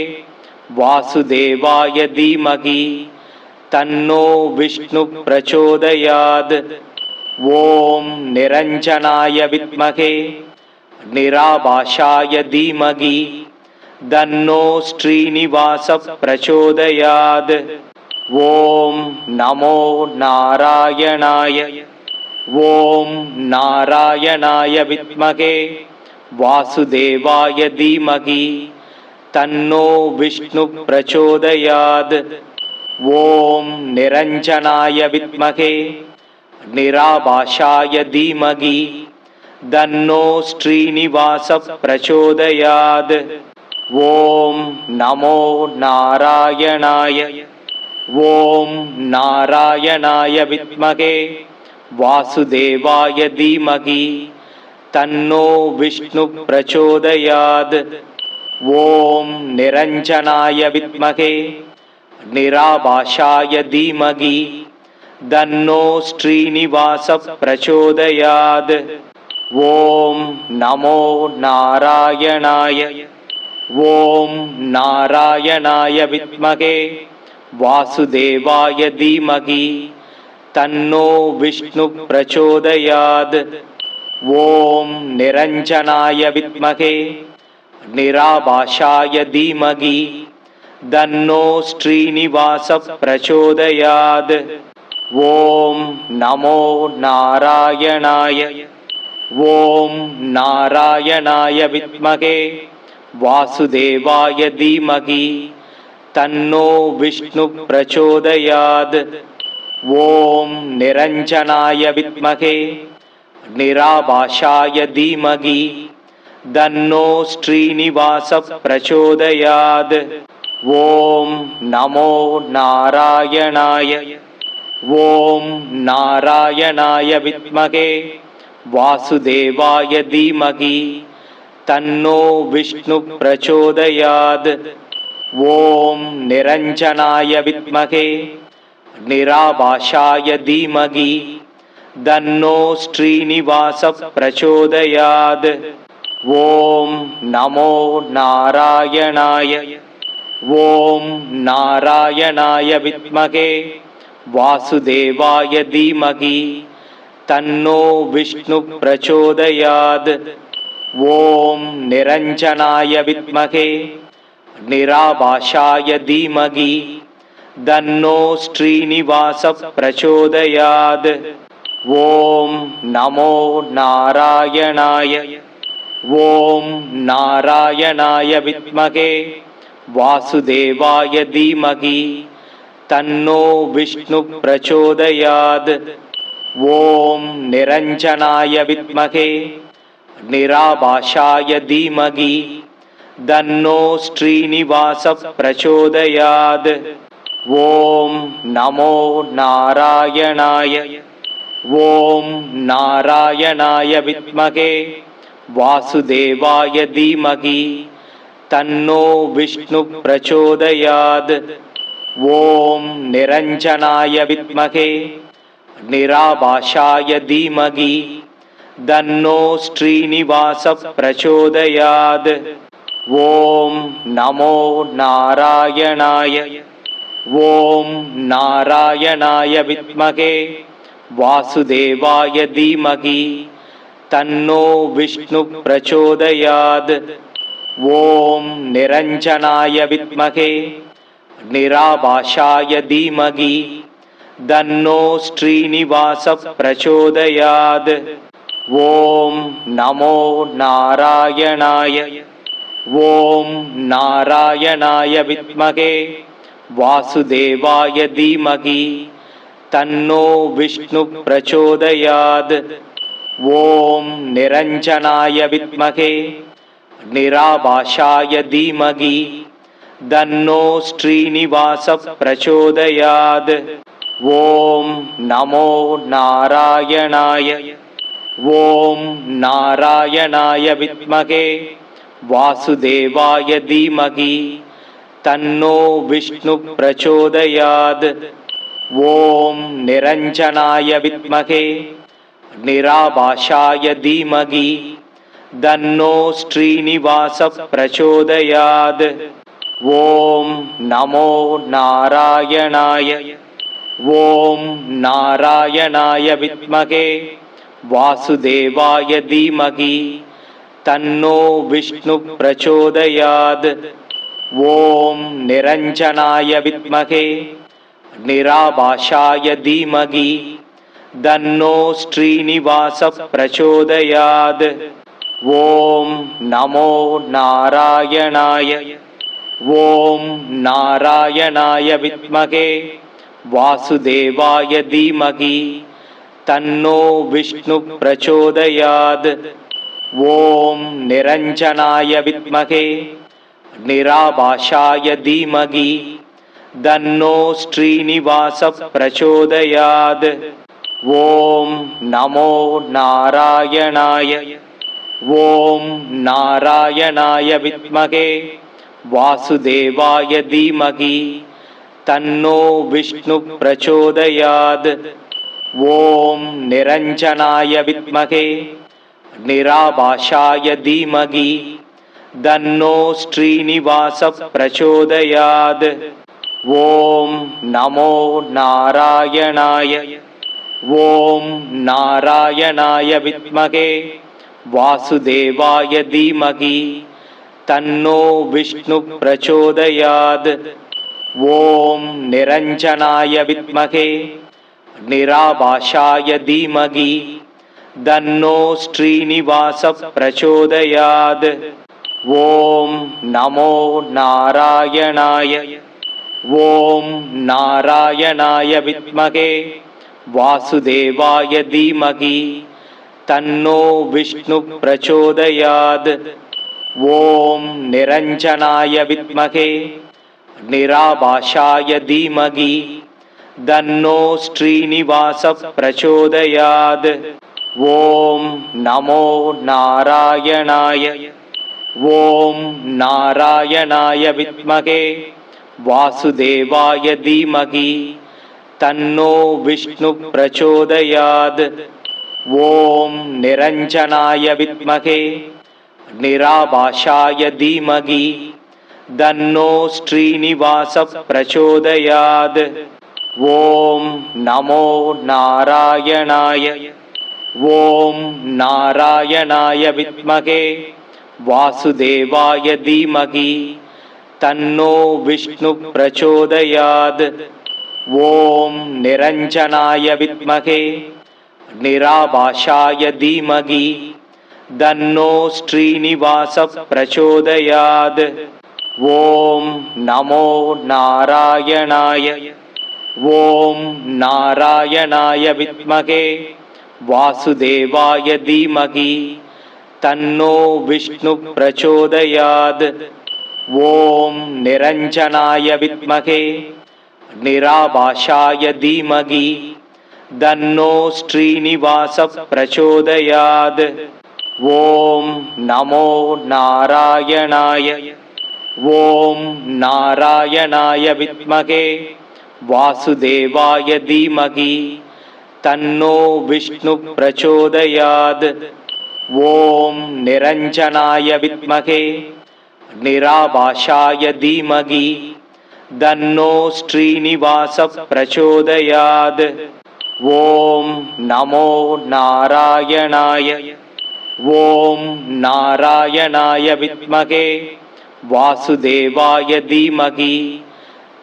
वासुदेवाय धीमहि तन्नो विष्णु प्रचोदयात्। ओम निरंजनाय विद्महे निराभाषाय धीमहि तन्नो श्रीनिवास प्रचोदयात्। ओम नमो नारायणाय। ओम नारायणाय विद्महे वासुदेवाय धीमहि तन्नो विष्णु प्रचोदयात्। ओम निरंजनाय विद्महे निराभाषाय धीमहि तन्नो श्रीनिवास प्रचोदयात्। ओम नमो नारायणाय। ओम नारायणाय विद्महे वासुदेवाय धीमहि तन्नो विष्णु प्रचोदयात्। ओम निरंजनाय विद्महे निराभाषाय धीमहि तन्नो श्रीनिवास प्रचोदयात्। ओम नमो नारायणाय। ओम नारायणाय विद्महे वासुदेवाय धीमहि तन्नो विष्णु प्रचोदयात्। ओम निरंजनाय विद्महे निराभाषाय धीमहि तन्नो श्रीनिवास प्रचोदयात्। ओम नमो नारायणाय। ओम नारायणाय विद्महे वासुदेवाय धीमहि तन्नो विष्णु प्रचोदयात्। ओम निरंजनाय विद्महे निराभाषाय धीमहि तन्नो श्रीनिवास प्रचोदयात्। ओम नमो नारायणाय। ओम नारायणाय विद्महे वासुदेवाय धीमहि तन्नो विष्णु प्रचोदयात्। ओम निरंजनाय विद्महे निराभाषाय धीमहि तन्नो श्रीनिवास प्रचोदयात्। ओम नमो नारायणाय। ओम नारायणाय विद्महे वासुदेवाय धीमहि तन्नो विष्णु प्रचोदयात्। ओम निरंजनाय विद्महे निराभाषाय धीमहि तन्नो श्रीनिवास प्रचोदयात्। ओम नमो नारायणाय। ओम नारायणाय विद्महे वासुदेवाय धीमहि तन्नो विष्णु प्रचोदयात्। ओम निरंजनाय विद्महे निराभाषाय धीमहि तन्नो श्रीनिवास प्रचोदयात्। ओम नमो नारायणाय। ஓம் நாராயணாய வித்மகே வாசுதேவாய தீமகி தன்னோ விஷ்ணு பிரச்சோதயாத். ஓம் நிரஞ்சனாய வித்மகே நிராபாஷாய தீமகி தன்னோ ஸ்ரீனிவாச பிரச்சோதயாத். ஓம் நமோ நாராயணாய. ஓம் நாராயணாய வித்மகே வாசுதேவாய தீமகி தன்னோ விஷ்ணு பிரச்சோதயாத். ஓம் நிரஞ்சனாய வித்மகே நிராபாஷாய தீமகி தன்னோ ஸ்ரீனிவாச பிரச்சோதயாத். ஓம் நமோ நாராயணாய. ஓம் நாராயணாய வித்மகே வாசுதேவாய தீமகி தன்னோ விஷ்ணு பிரச்சோதயாத். ஓம் நிரஞ்சனாய வித்மகே நிராபாஷாய தீமகி தன்னோ ஸ்ரீனிவாச பிரச்சோதயாத். ஓம் நமோ நாராயணாய. ஓம் நாராயணாய வித்மகே வாசுதேவாய தீமகி தன்னோ விஷ்ணு பிரச்சோதயாத். ஓம் நிரஞ்சனாய வித்மகே நிராபாஷாய தீமகி தன்னோ ஸ்ரீனிவாச பிரச்சோதயாத். ஓம் நமோ நாராயணாய. ஓம் நாராயணாய வித்மகே வாசுதேவாய தீமகி தன்னோ விஷ்ணு பிரச்சோதயாத். ஓம் நிரஞ்சனாய வித்மகே நிராபாஷாய தீமகி தன்னோ ஸ்ரீனிவாச பிரச்சோதயாத். ஓம் நமோ நாராயணாய. ஓம் நாராயணாய வித்மகே வாசுதேவாய தீமகி தன்னோ விஷ்ணு பிரச்சோதயாத். ஓம் நிரஞ்சனாய வித்மகே நிராபாஷாய தீமகி தன்னோ ஸ்ரீனிவாச பிரச்சோதயாத். ஓம் நமோ நாராயணாய. ஓம் நாராயணாய வித்மகே வாசுதேவாய தீமகி தன்னோ விஷ்ணு பிரச்சோதயாத். ஓம் நிரஞ்சனாய வித்மகே நிராபாஷாய தீமகி தன்னோ ஸ்ரீனிவாச பிரச்சோதயாத். ஓம் நமோ நாராயணாய. ஓம் நாராயணாய வித்மகே வாசுதேவாய தீமகி தன்னோ விஷ்ணு பிரச்சோதயாத். ஓம் நிரஞ்சனாய வித்மகே நிராபாஷாய தீமகி தன்னோ ஸ்ரீனிவாச பிரச்சோதயாத். ஓம் நமோ நாராயணாய. ஓம் நாராயணாய வித்மகே வாசுதேவாய தீமகி தன்னோ விஷ்ணு பிரச்சோதயாத். ஓம் நிரஞ்சனாய வித்மகே நிராபாஷாய தீமகி தன்னோ ஸ்ரீனிவாச பிரச்சோதயாத். ஓம் நமோ நாராயணாய. ஓம் நாராயணாய வித்மகே வாசுதேவாய தீமகி தன்னோ விஷ்ணு பிரச்சோதயாத். ஓம் நிரஞ்சனாய வித்மகே நிராபாஷாய தீமகி தன்னோ ஸ்ரீனிவாச பிரச்சோதயாத். ஓம் நமோ நாராயணாய. ஓம் நாராயணாய வித்மகே வாசுதேவாய தீமகி தன்னோ விஷ்ணு பிரச்சோதயாத். ஓம் நிரஞ்சனாய வித்மகே நிராபாஷாய தீமகி தன்னோ ஸ்ரீனிவாச பிரச்சோதயாத். ஓம் நமோ நாராயணாய. ஓம் நாராயணாய வித்மகே வாசுதேவாய தீமகி தன்னோ விஷ்ணு பிரச்சோதயாத். ஓம் நிரஞ்சனாய வித்மகே நிராபாஷாய தீமகி தன்னோ ஸ்ரீனிவாச பிரச்சோதயாத். ஓம் நமோ நாராயணாய. ஓம் நாராயணாய வித்மகே வாசுதேவாய தீமகி தன்னோ விஷ்ணு பிரச்சோதயாத். ஓம் நிரஞ்சனாய வித்மகே நிராபாஷாய தீமகி தன்னோ ஸ்ரீனிவாச பிரச்சோதயாத். ஓம் நமோ நாராயணாய. ஓம் நாராயணாய வித்மகே வாசுதேவாய தீமகி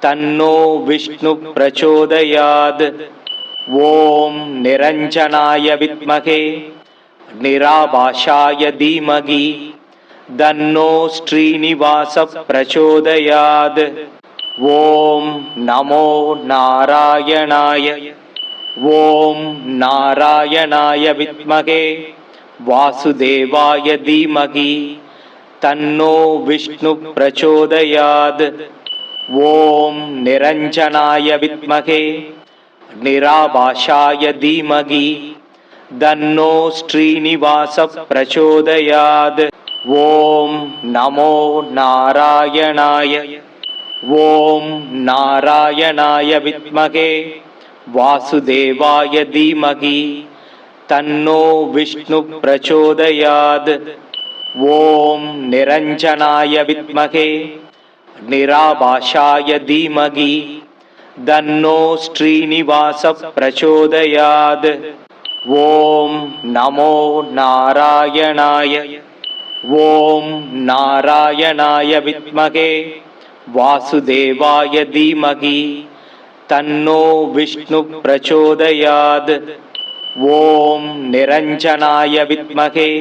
தன்னோ விஷ்ணு பிரச்சோதயாத். ஓம் நிரஞ்சனாய வித்மகே நிராபாஷாய தீமகி தன்னோ ஸ்ரீனிவாச பிரச்சோதயாத். ஓம் நமோ நாராயணாய. ஓம் நாராயணாய வித்மகே வாசுதேவாய தீமகி தன்னோ விஷ்ணு பிரச்சோதயாத். ஓம் நிரஞ்சனாய வித்மகே நிராபாஷாய தீமகி தன்னோ ஸ்ரீனிவாச பிரச்சோதயாத். ஓம் நமோ நாராயணாய. ஓம் நாராயணாய வித்மகே வாசுதேவாய தீமகி தன்னோ விஷ்ணு பிரச்சோதயாத். ஓம் நிரஞ்சனாய வித்மகே நிராபாஷாய தீமகி தன்னோ ஸ்ரீனிவாச பிரச்சோதயாத். ஓம் நமோ நாராயணாய. ஓம் நாராயணாய வித்மகே வாசுதேவாய தீமகி தன்னோ விஷ்ணு பிரச்சோதயாத். ஓம் நிரஞ்சனாய வித்மகே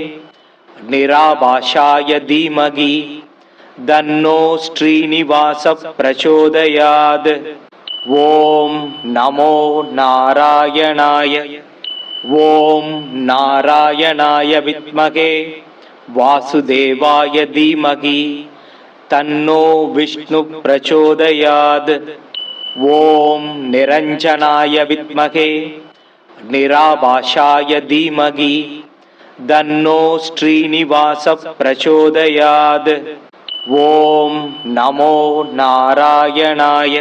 நிராபாஷாய தீமகி தன்னோ ஸ்ரீனிவாச பிரச்சோதயாத். ஓம் நமோ நாராயணாய. ஓம் நாராயணாய வித்மகே வாசுதேவாய தீமகி தன்னோ விஷ்ணு பிரச்சோதயாத். ஓம் நிரஞ்சனாய வித்மகே நிராபாஷாய தீமகி தன்னோ ஸ்ரீனிவாச பிரச்சோதயாத். ஓம் நமோ நாராயணாய.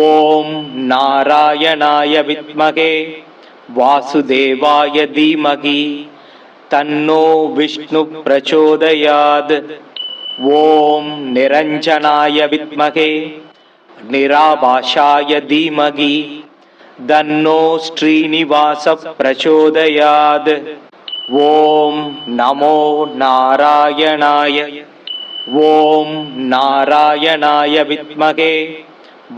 ஓம் நாராயணாய வித்மகே வாசுதேவாய தீமகி தன்னோ விஷ்ணு பிரச்சோதயாத். ஓம் நிரஞ்சனாய வித்மகே நிராபாஷாய தீமகி தன்னோ ஸ்ரீனிவாச பிரச்சோதயாத். ஓம் நமோ நாராயணாய. ஓம் நாராயணாய வித்மகே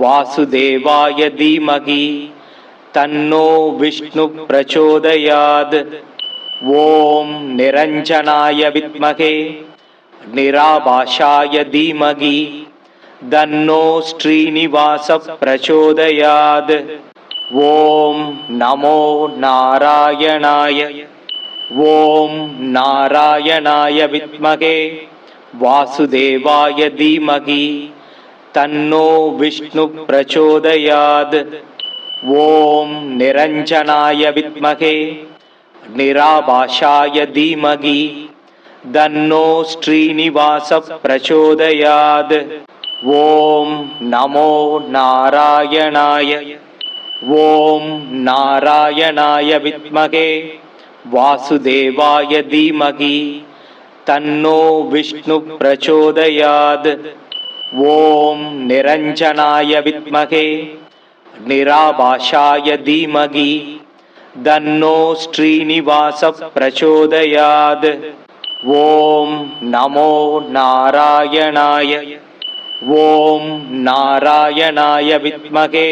வாசுதேவாய தீமகி தன்னோ விஷ்ணு பிரச்சோதயாத். ஓம் நிரஞ்சனாய வித்மகே நிராபாஷாய தீமகி தன்னோ ஸ்ரீனிவாச பிரச்சோதயாத். ஓம் நமோ நாராயணாய. ஓம் நாராயணாய வித்மகே வாசுதேவாய தீமகி தன்னோ விஷ்ணு பிரச்சோதயாத். ஓம் நிரஞ்சனாய வித்மகே நிராபாஷாய தீமகி தன்னோ ஸ்ரீனிவாச பிரச்சோதயாத். ஓம் நமோ நாராயணாய. ஓம் நாராயணாய வித்மகே வாசுதேவாய தீமகி தன்னோ விஷ்ணு பிரச்சோதயாத். ஓம் நிரஞ்சனாய வித்மகே நிராபாஷாய தீமகி தன்னோ ஸ்ரீனிவாச பிரச்சோதயாத். ஓம் நமோ நாராயணாய. ஓம் நாராயணாய வித்மகே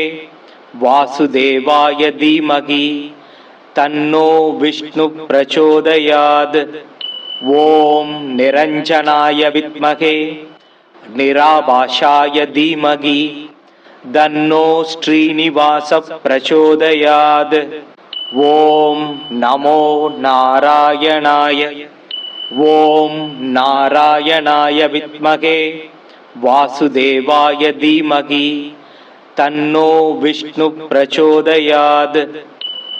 வாசுதேவாய தீமகி தன்னோ விஷ்ணு பிரச்சோதயாத். ஓம் நிரஞ்சனாய வித்மகே நிராபாஷாய தீமகி தன்னோ ஸ்ரீனிவாச பிரச்சோதயாத். ஓம் நமோ நாராயணாய. ஓம் நாராயணாய வித்மகே வாசுதேவாய தீமகி தன்னோ விஷ்ணு பிரச்சோதயாத்.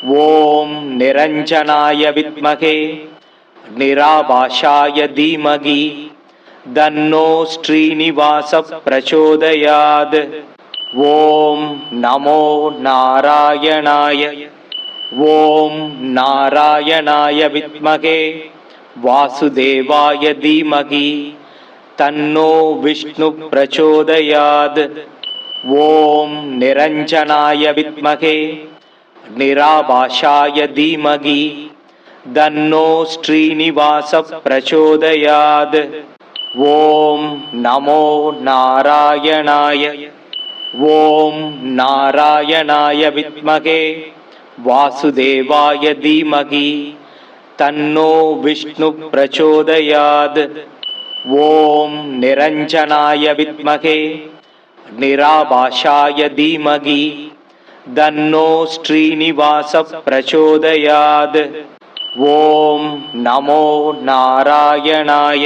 ஓம் நிரஞ்சனாய வித்மகே நிராபாஷாய தீமகி தன்னோ ஸ்ரீனிவாச பிரச்சோதயாத். ஓம் நமோ நாராயணாய. ஓம் நாராயணாய வித்மகே வாசுதேவாய தீமகி தன்னோ விஷ்ணு பிரச்சோதயாத். ஓம் நிரஞ்சனாய வித்மகே நிராபாஷாய தீமகி தன்னோ ஸ்ரீனிவாச பிரச்சோதயாத். ஓம் நமோ நாராயணாய. ஓம் நாராயணாய வித்மகே வாசுதேவாய தீமகி தன்னோ விஷ்ணு பிரச்சோதயாத். ஓம் நிரஞ்சனாய வித்மகே நிராபாஷாய தீமகி தன்னோ ஸ்ரீனிவாச பிரச்சோதயாத். ஓம் நமோ நாராயணாய.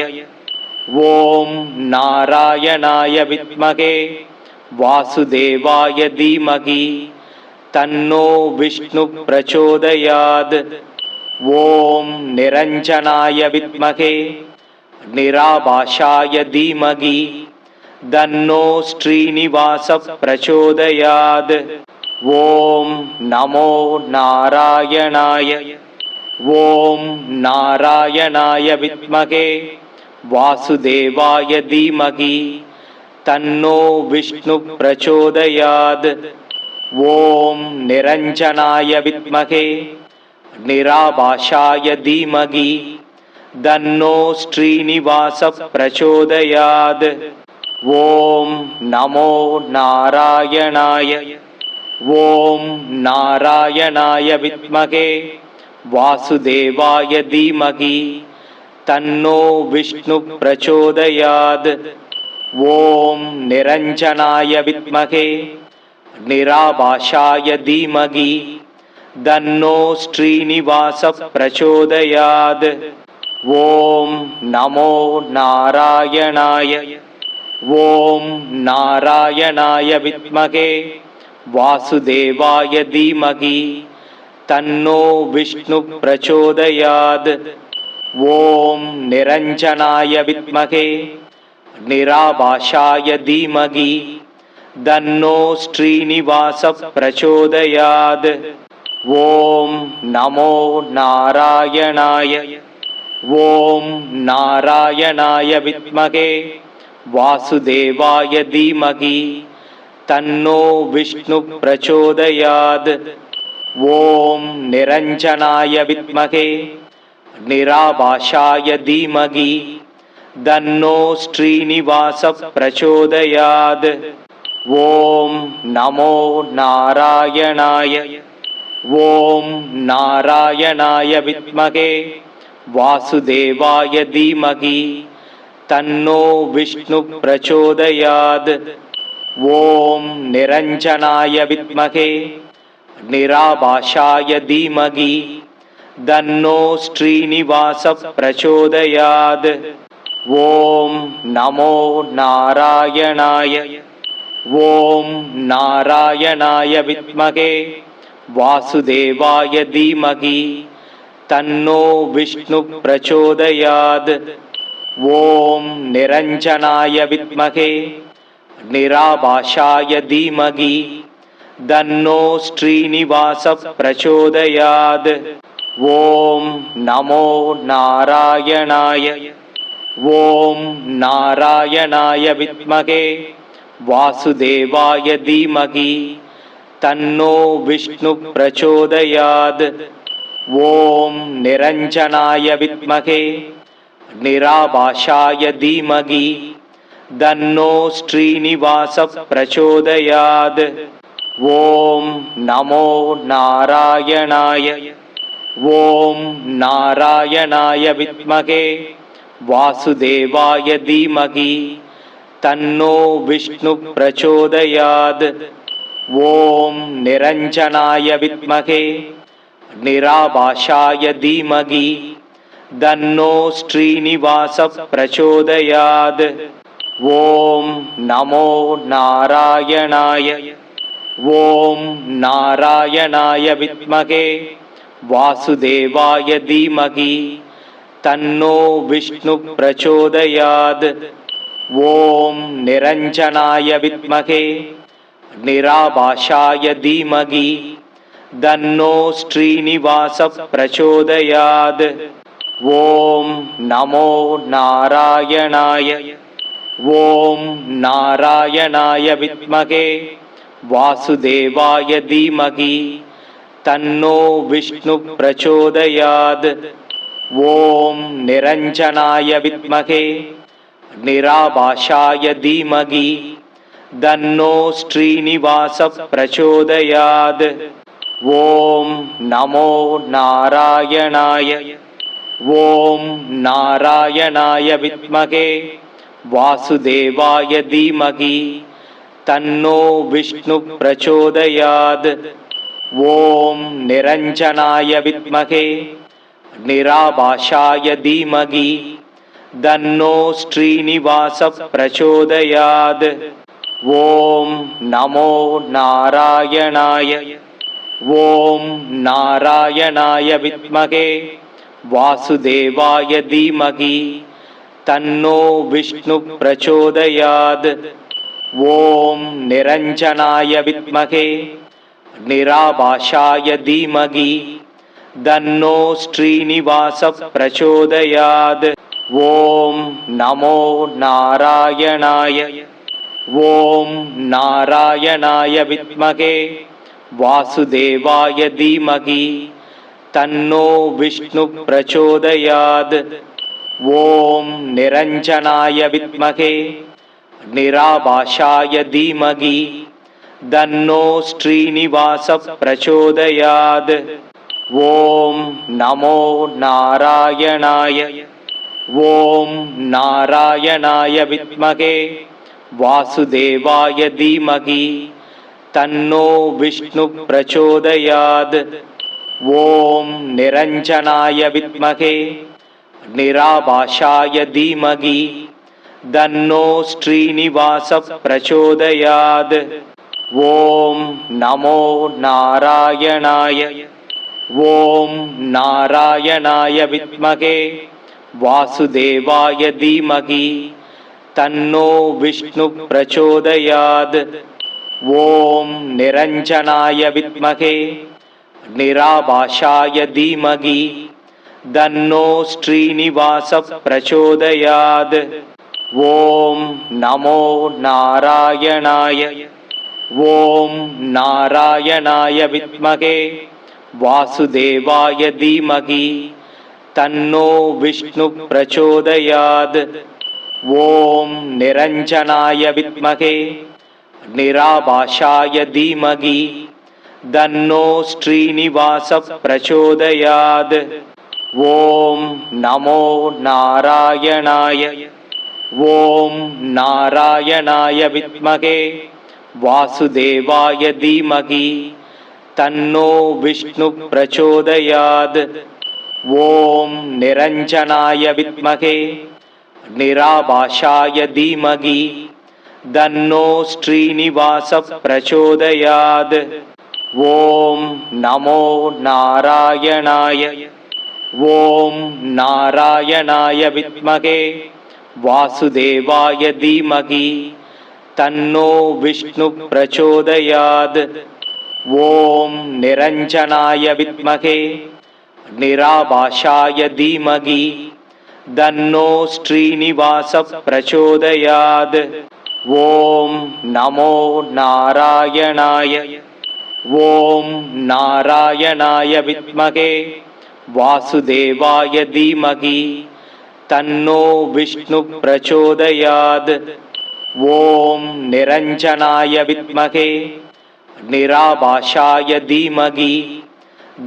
ஓம் நாராயணாய வித்மகே வாசுதேவாய தீமகி தன்னோ விஷ்ணு பிரச்சோதயாத். ஓம் நிரஞ்சனாய வித்மகே நிராபாஷாய தீமகி தன்னோ ஸ்ரீனிவாச பிரச்சோதயாத். ஓம் நமோ நாராயணாய. ஓம் நாராயணாய வித்மகே வாசுதேவாய தீமகி தன்னோ விஷ்ணு பிரச்சோதயாத். ஓம் நிரஞ்சனாய வித்மகே நிராபாஷாய தீமகி தன்னோ ஸ்ரீனிவாச பிரச்சோதயாத். ஓம் நமோ நாராயணாய. ஓம் நாராயணாய வித்மகே வாசுதேவாய தீமகி தன்னோ விஷ்ணு பிரச்சோதயாத். ஓம் நிரஞ்சனாய வித்மகே நிராபாஷாய தீமகி தன்னோ ஸ்ரீனிவாச பிரச்சோதயாத். ஓம் நமோ நாராயணாய. ஓம் நாராயணாய வித்மகே வாசுதேவாய தீமகி தன்னோ விஷ்ணு பிரச்சோதயாத். ஓம் நிரஞ்சனாய வித்மகே நிராபாஷாய தீமகி தன்னோ ஸ்ரீனிவாச பிரச்சோதயாத். ஓம் நமோ நாராயணாய. ஓம் நாராயணாய வித்மகே வாசுதேவாய தீமகி தன்னோ விஷ்ணு பிரச்சோதயாத். ஓம் நிரஞ்சனாய வித்மகே நிராபாஷாய தீமகி தன்னோ ஸ்ரீனிவாச பிரச்சோதயாத். ஓம் நமோ நாராயணாய. ஓம் நாராயணாய வித்மகே வாசுதேவாய தீமகி தன்னோ விஷ்ணு பிரச்சோதயாத். ஓம் நிரஞ்சனாய வித்மகே நிராபாஷாய தீமகி தன்னோ ஸ்ரீனிவாச பிரச்சோதயாத். ஓம் நமோ நாராயணாய. ஓம் நாராயணாய வித்மகே வாசுதேவாய தீமகி தன்னோ விஷ்ணு பிரச்சோதயாத். ஓம் நிரஞ்சனாய வித்மகே நிராபாஷாய தீமகி தன்னோ ஸ்ரீனிவாச பிரச்சோதயாத். ஓம் நமோ நாராயணாய. ஓம் நாராயணாய வித்மகே வாசுதேவாய தீமகி தன்னோ விஷ்ணு பிரச்சோதயாத். ஓம் நிரஞ்சனாய வித்மகே நிராபாஷாய தீமகி தன்னோ ஸ்ரீனிவாச பிரச்சோதயாத். ஓம் நமோ நாராயணாய. ஓம் நாராயணாய வித்மகே வாசுதேவாய தீமகி தன்னோ விஷ்ணு பிரச்சோதயாத். ஓம் நிரஞ்சனாய வித்மகே நிராபாஷாய தீமகி தன்னோ ஸ்ரீனிவாச பிரச்சோதயாத். ஓம் நமோ நாராயணாய. ஓம் நாராயணாய வித்மகே வாசுதேவாய தீமகி தன்னோ விஷ்ணு பிரச்சோதயாத். ஓம் நிரஞ்சனாய வித்மகே நிராபாஷாய தீமகி தன்னோ ஸ்ரீனிவாச பிரச்சோதயாத். ஓம் நமோ நாராயணாய. ஓம் நாராயணாய வித்மகே வாசுதேவாய தீமகி தன்னோ விஷ்ணு பிரச்சோதயாத். ஓம் நிரஞ்சனாய வித்மகே நிராபாஷாய தீமகி தன்னோ ஸ்ரீனிவாச பிரச்சோதயாத். ஓம் நமோ நாராயணாய. ஓம் நாராயணாய வித்மகே வாசுதேவாய தீமகி தன்னோ விஷ்ணு பிரச்சோதயாத். ஓம் நிரஞ்சனாய வித்மகே நிராபாஷாய தீமகி தன்னோ ஸ்ரீனிவாச பிரச்சோதயாத். ஓம் நமோ நாராயணாய. ஓம் நாராயணாய வித்மகே வாசுதேவாய தீமகி தன்னோ விஷ்ணு பிரச்சோதயாத். ஓம் நிரஞ்சனாய வித்மகே நிராபாஷாய தீமகி தன்னோ ஸ்ரீனிவாச பிரச்சோதயாத். ஓம் நமோ நாராயணாய. ஓம் நாராயணாய வித்மகே வாசுதேவாய தீமகி தன்னோ விஷ்ணு பிரச்சோதயாத். ஓம் நிரஞ்சனாய வித்மகே நிராபாஷாய தீமகி தன்னோ ஸ்ரீனிவாச பிரச்சோதயாத். ஓம் நமோ நாராயணாய. ஓம் நாராயணாய வித்மகே வாசுதேவாய தீமகி தன்னோ விஷ்ணு பிரச்சோதயாத். ஓம் நிரஞ்சனாய வித்மகே நிராபாஷாய தீமகி தன்னோ ஸ்ரீனிவாச பிரச்சோதயாத். ஓம் நமோ நாராயணாய. ஓம் நாராயணாய வித்மகே வாசுதேவாய தீமகி தன்னோ விஷ்ணு பிரச்சோதயாத். ஓம் நிரஞ்சனாய வித்மகே நிராபாஷாய தீமகி தன்னோ ஸ்ரீனிவாச பிரச்சோதயாத். ஓம் நமோ நாராயணாய. ஓம் நாராயணாய வித்மகே வாசுதேவாய தீமகி தன்னோ விஷ்ணு பிரச்சோதயாத். ஓம் நிரஞ்சனாய வித்மகே நிராபாஷாய தீமகி தன்னோ ஸ்ரீனிவாச பிரச்சோதயாத். ஓம் நமோ நாராயணாய. ஓம் நாராயணாய வித்மகே வாசுதேவாய தீமகி தன்னோ விஷ்ணு பிரச்சோதயாத். ஓம் நிரஞ்சனாய வித்மகே நிராபாஷாய தீமகி தன்னோ ஸ்ரீனிவாச பிரச்சோதயாத். ஓம் நமோ நாராயணாய. ஓம் நாராயணாய வித்மகே வாசுதேவாய தீமகி தன்னோ விஷ்ணு பிரச்சோதயாத். ஓம் நிரஞ்சனாய வித்மகே நிராபாஷாய தீமகி தன்னோ ஸ்ரீனிவாச பிரச்சோதயாத். ஓம் நமோ நாராயணாய. ஓம் நாராயணாய வித்மகே வாசுதேவாய தீமகி தன்னோ விஷ்ணு பிரச்சோதயாத். ஓம் நிரஞ்சனாய வித்மகே நிராபாஷாய தீமகி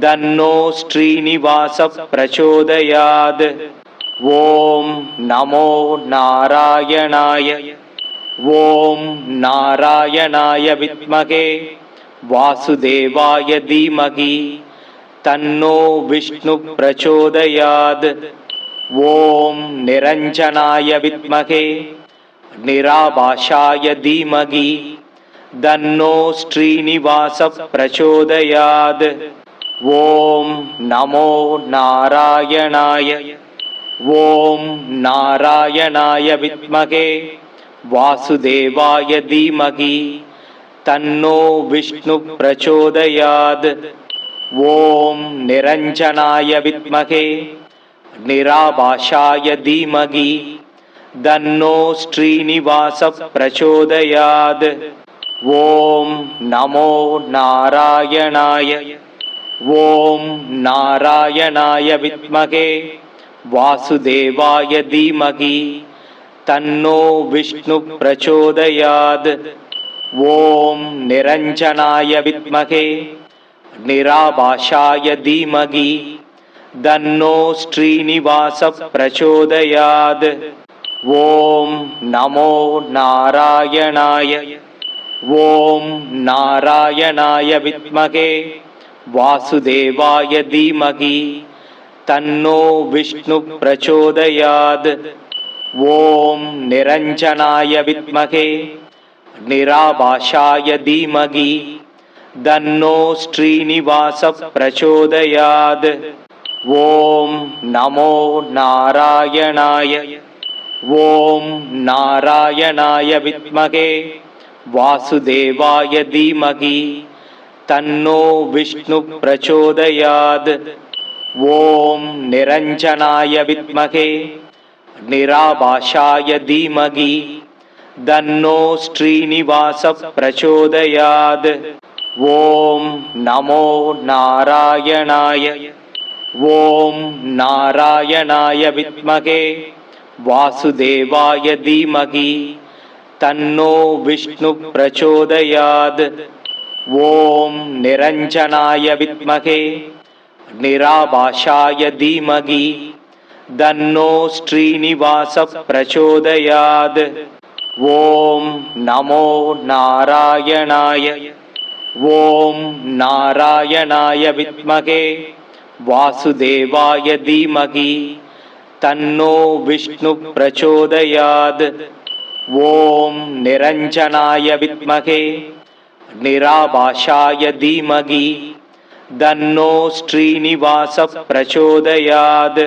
தன்னோ ஸ்ரீனிவாச பிரச்சோதயாத். ஓம் நமோ நாராயணாய. ஓம் நாராயணாய வித்மகே வாசுதேவாய தீமகி தன்னோ விஷ்ணு பிரச்சோதயாத். ஓம் நிரஞ்சனாய வித்மகே நிராபாஷாய தீமகி तन्नो श्रीनिवासः प्रचोदयात्। ॐ नमो नारायणाय। ॐ नारायणाय विद्महे वासुदेवाय धीमहि तन्नो विष्णुः प्रचोदयात्। ॐ निरञ्जनाय विद्महे निराभाषाय धीमहि तन्नो श्रीनिवासः प्रचोदयात्। ॐ नमो नारायणाय। ॐ नारायणाय विद्महे वासुदेवाय धीमहि तन्नो विष्णुः प्रचोदयात्। ॐ निरञ्जनाय विद्महे निराभाषाय धीमहि तन्नो श्रीनिवासः प्रचोदयात्। ॐ नमो नारायणाय। ॐ नारायणाय विद्महे वासुदेवाय धीमहि तन्नो विष्णुः प्रचोदयात्। ॐ निरञ्जनाय विद्महे निराभाषाय धीमहि तन्नो श्रीनिवासः प्रचोदयात्। ॐ नमो नारायणाय। ॐ नारायणाय विद्महे वासुदेवाय धीमहि तन्नो विष्णुः प्रचोदयात्। ॐ निरञ्जनाय विद्महे निराभाषाय धीमहि तन्नो श्रीनिवासः प्रचोदयात्। ॐ नमो नारायणाय। ॐ नारायणाय विद्महे वासुदेवाय धीमहि तन्नो विष्णुः प्रचोदयात्। ॐ निरञ्जनाय विद्महे निराभाषाय धीमहि तन्नो श्रीनिवासः प्रचोदयात्। ॐ नमो नारायणाय। ॐ नारायणाय विद्महे वासुदेवाय धीमहि तन्नो विष्णुः प्रचोदयात्। ॐ निरञ्जनाय विद्महे निराभाषाय धीमहि तन्नो श्रीनिवासः प्रचोदयात्।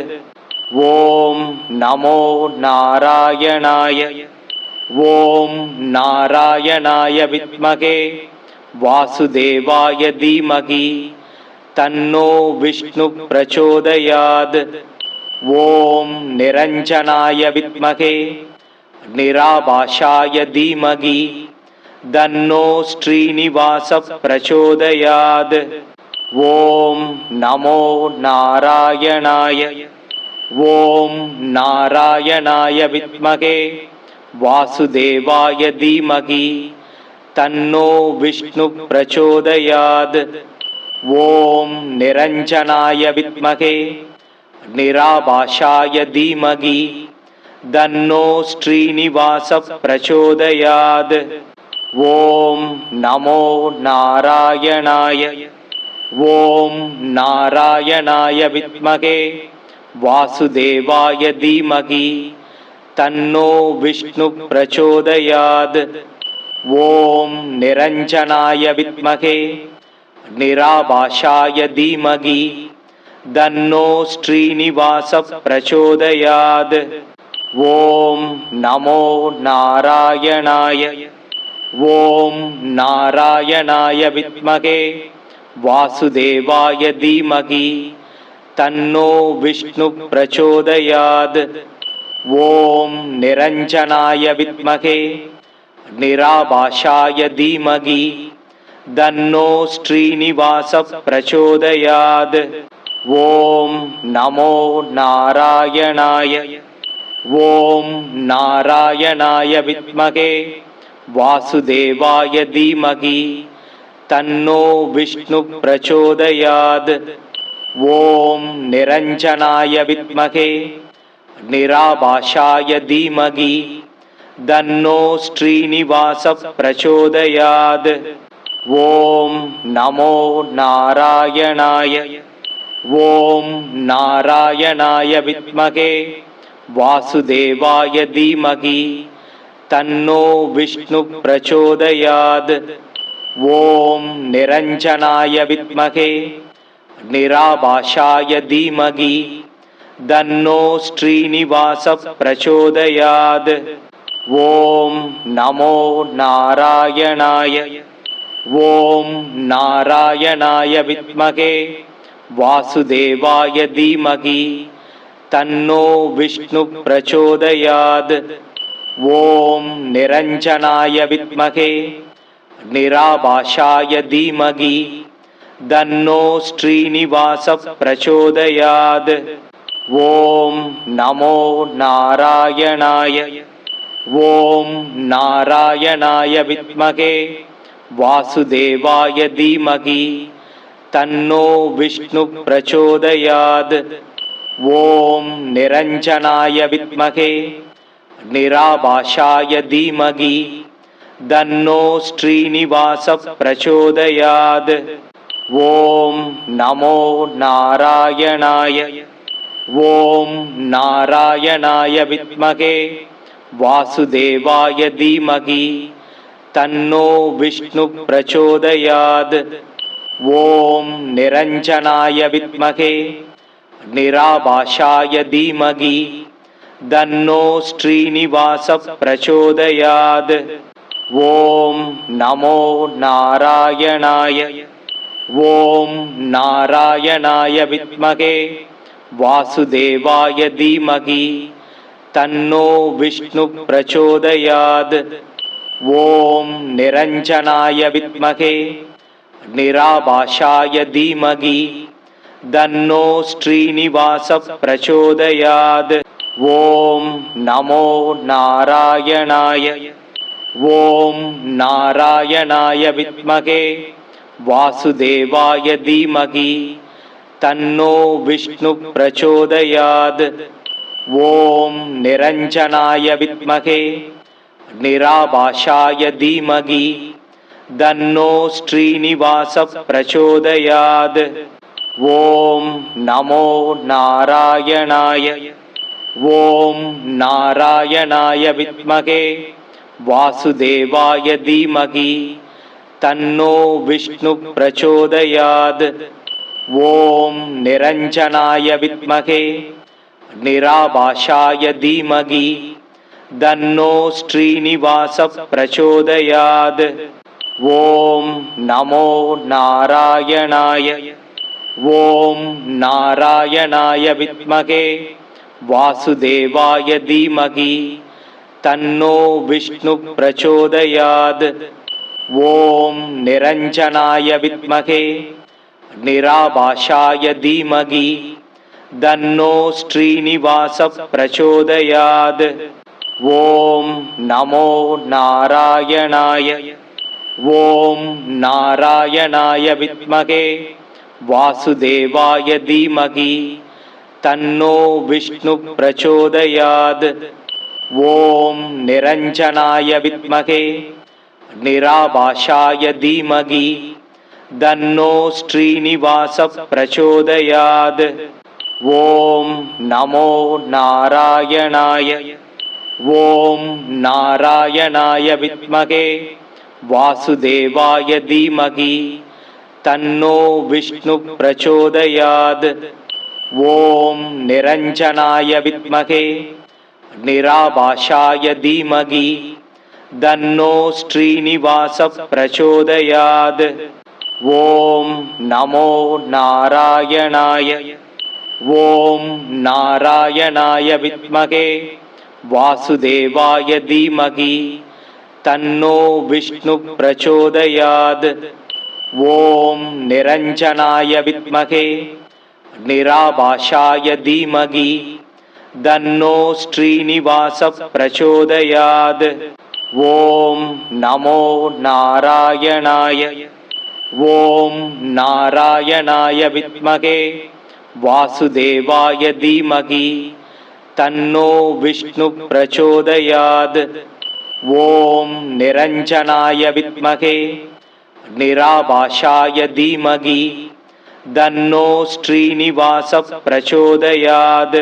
ॐ नमो नारायणाय। ॐ नारायणाय विद्महे वासुदेवाय धीमहि तन्नो विष्णुः प्रचोदयात्। ॐ निरञ्जनाय विद्महे निराभाषाय धीमहि तन्नो श्रीनिवासः प्रचोदयात्। ॐ नमो नारायणाय। ॐ नारायणाय विद्महे वासुदेवाय धीमहि तन्नो विष्णुः प्रचोदयात्। ॐ निरञ्जनाय विद्महे निराभाषाय धीमहि तन्नो श्रीनिवासः प्रचोदयात्। ॐ नमो नारायणाय। ॐ नारायणाय विद्महे वासुदेवाय धीमहि तन्नो विष्णुः प्रचोदयात्। ॐ निरञ्जनाय विद्महे निराभाषाय धीमहि तन्नो श्रीनिवासः प्रचोदयात्। ॐ नमो नारायणाय। ॐ नारायणाय विद्महे वासुदेवाय धीमहि तन्नो विष्णुः प्रचोदयात्। ॐ निरञ्जनाय विद्महे निराभाषाय धीमहि तन्नो श्रीनिवासः प्रचोदयात्। ॐ नमो नारायणाय। ॐ नारायणाय विद्महे वासुदेवाय धीमहि तन्नो विष्णुः प्रचोदयात्। ॐ निरञ्जनाय विद्महे निराभाषाय धीमहि तन्नो श्रीनिवासः प्रचोदयात्। ॐ नमो नारायणाय। ॐ नारायणाय विद्महे वासुदेवाय धीमहि तन्नो विष्णु प्रचोदयात्। ओम निरंजनाय विद्महे निराभाषाय धीमहि तन्नो श्रीनिवास प्रचोदयात्। ओम नमो नारायणाय। ओम नारायणाय विद्महे वासुदेवाय धीमहि तन्नो विष्णु प्रचोदयात्। ओम निरंजनाय विद्महे निराभाषाय धीमहि तन्नो श्रीनिवास प्रचोदयात्। ओम नमो नारायणाय। ओम नारायणाय विद्महे वासुदेवाय धीमहि तन्नो विष्णु प्रचोदयात्। ओम निरंजनाय विद्महे निराभाषाय धीमहि तन्नो श्रीनिवास प्रचोदयात्। ओम नमो नारायणाय। ओम नारायणाय विद्महे वासुदेवाय धीमहि तन्नो विष्णु प्रचोदयात्। ओम निरंजनाय विद्महे निराभाषाय धीमहि तन्नो श्रीनिवास प्रचोदयात्। ओम नमो नारायणाय। ओम नारायणाय विद्महे वासुदेवाय धीमहि तन्नो विष्णु प्रचोदयात्। ओम निरंजनाय विद्महे निराभाषाय धीमहि तन्नो श्रीनिवास प्रचोदयात्। ओम नमो नारायणाय। ओम नारायणाय विद्महे वासुदेवाय धीमहि तन्नो विष्णु प्रचोदयात्। ओम निरंजनाय विद्महे निराभाषाय धीमहि तन्नो श्रीनिवास प्रचोदयात्। ओम नमो नारायणाय। ओम नारायणाय विद्महे वासुदेवाय धीमहि तन्नो विष्णु प्रचोदयात्। ओम निरंजनाय विद्महे निराभाषाय धीमहि तन्नो श्रीनिवास प्रचोदयात्। ओम नमो नारायणाय। ओम नारायणाय विद्महे वासुदेवाय धीमहि तन्नो विष्णु प्रचोदयात्। ओम निरंजनाय विद्महे निराभाषाय धीमहि तन्नो श्रीनिवास प्रचोदयात्। ओम नमो नारायणाय। ओम नारायणाय विद्महे वासुदेवाय धीमहि तन्नो विष्णु प्रचोदयात्। ओम निरंजनाय विद्महे निराभाषाय धीमहि तन्नो श्रीनिवास प्रचोदयात्। ओम नमो नारायणाय। ओम नारायणाय विद्महे वासुदेवाय धीमहि तन्नो विष्णु प्रचोदयात्। ओम निरंजनाय विद्महे निराभाषाय धीमहि तन्नो श्रीनिवास प्रचोदयात्। ओम नमो नारायणाय। ओम नारायणाय विद्महे वासुदेवाय धीमहि तन्नो विष्णु प्रचोदयात्। ओम निरंजनाय विद्महे निराभाषाय धीमहि तन्नो श्रीनिवास प्रचोदयात्। ओम नमो नारायणाय। ओम नारायणाय विद्महे वासुदेवाय धीमहि तन्नो विष्णु प्रचोदयात्। ओम निरंजनाय विद्महे निराभाषाय धीमहि तन्नो श्रीनिवास प्रचोदयात्।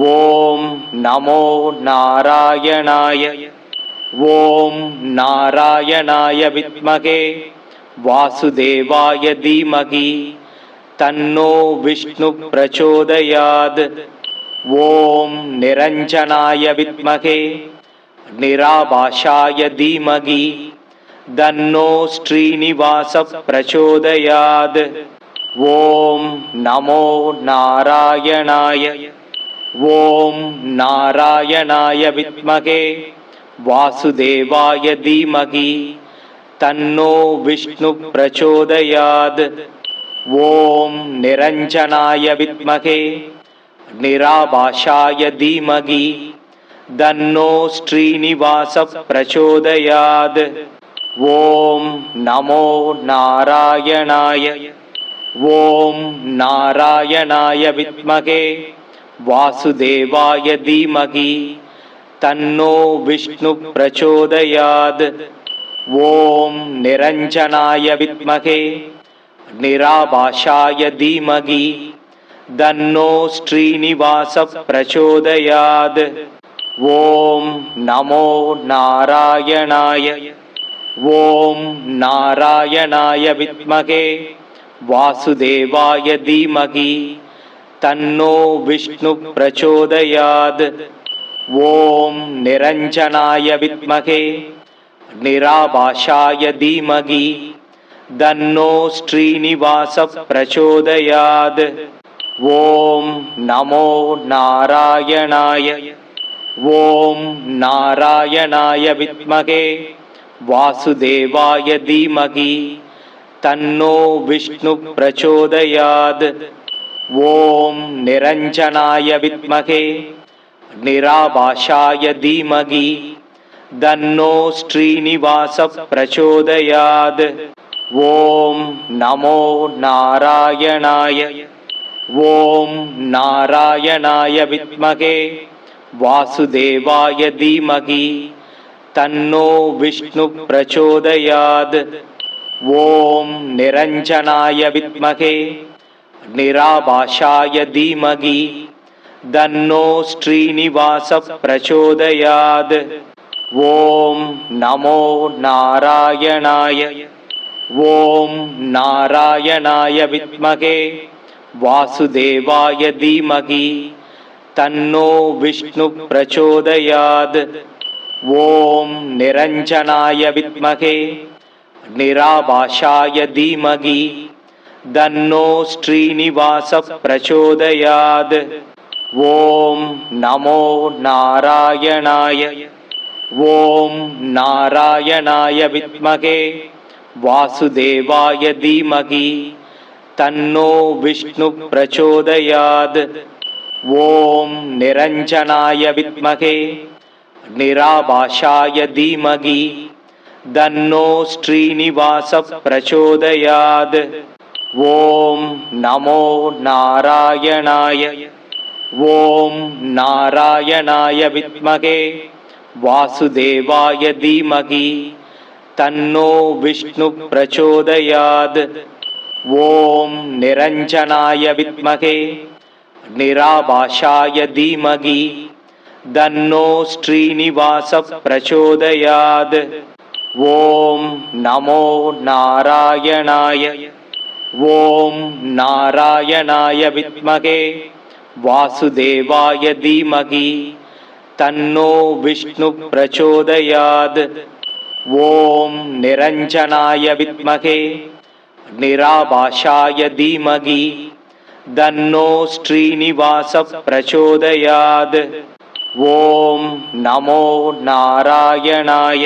ओम नमो नारायणाय। ஓம் நாராயணாய வித்மகே வாசுதேவாய தீமகி தன்னோ விஷ்ணு பிரச்சோதயாத். ஓம் நிரஞ்சனாய வித்மகே நிராபாஷாய தீமகி தன்னோ ஸ்ரீனிவாச பிரச்சோதயாத். ஓம் நமோ நாராயணாய. ஓம் நாராயணாய வித்மகே வாசுதேவாய தீமகி தன்னோ விஷ்ணு பிரச்சோதயாத். ஓம் நிரஞ்சனாய வித்மகே நிராபாஷாய தீமகி தன்னோ ஸ்ரீனிவாச பிரச்சோதயாத். ஓம் நமோ நாராயணாய. ஓம் நாராயணாய வித்மகே வாசுதேவாய தீமகி தன்னோ விஷ்ணு பிரச்சோதயாத். ஓம் நிரஞ்சனாய வித்மகே நிராபாஷாய தீமகி தன்னோ ஸ்ரீனிவாச பிரச்சோதயாத். ஓம் நமோ நாராயணாய. ஓம் நாராயணாய வித்மகே வாசுதேவாய தீமகி தன்னோ விஷ்ணு பிரச்சோதயாத். ஓம் நிரஞ்சனாய வித்மகே நிராபாஷாய தீமகி தன்னோ ஸ்ரீனிவாச பிரச்சோதயாத். ஓம் நமோ நாராயணாய. ஓம் நாராயணாய வித்மகே வாசுதேவாய தீமகி தன்னோ விஷ்ணு பிரச்சோதயாத். ஓம் நிரஞ்சனாய வித்மகே நிராபாஷாய தீமகி தன்னோ ஸ்ரீனிவாச பிரச்சோதயாத். ஓம் நமோ நாராயணாய. ஓம் நாராயணாய வித்மகே வாசுதேவாய தீமகி தன்னோ விஷ்ணு பிரச்சோதயாத். ஓம் நிரஞ்சனாய வித்மகே நிராபாஷாய தீமகி தன்னோ ஸ்ரீனிவாச பிரச்சோதயாத். ஓம் நமோ நாராயணாய. ஓம் நாராயணாய வித்மகே வாசுதேவாய தீமகி தன்னோ விஷ்ணு பிரச்சோதயாத். ஓம் நிரஞ்சனாய வித்மகே நிராபாஷாய தீமகி தன்னோ ஸ்ரீனிவாச பிரச்சோதயாத். ஓம் நமோ நாராயணாய. ஓம் நாராயணாய வித்மகே வாசுதேவாய தீமகி தன்னோ விஷ்ணு பிரச்சோதயாத். ஓம் நிரஞ்சனாய வித்மகே நிராபாஷாய தீமகி தன்னோ ஸ்ரீனிவாச பிரச்சோதயாத். ஓம் நமோ நாராயணாய. ஓம் நாராயணாய வித்மகே வாசுதேவாய தீமகி தன்னோ விஷ்ணு பிரச்சோதயாத். ஓம் நிரஞ்சனாய வித்மகே நிராபாஷாய தீமகி தன்னோ ஸ்ரீனிவாச பிரச்சோதயாத். ஓம் நமோ நாராயணாய. ஓம் நாராயணாய வித்மகே வாசுதேவாய தீமகி தன்னோ விஷ்ணு பிரச்சோதயாத். ஓம் நிரஞ்சனாய வித்மகே நிராபாஷாய தீமகி தன்னோ ஸ்ரீனிவாச பிரச்சோதயாத். ஓம் நமோ நாராயணாய.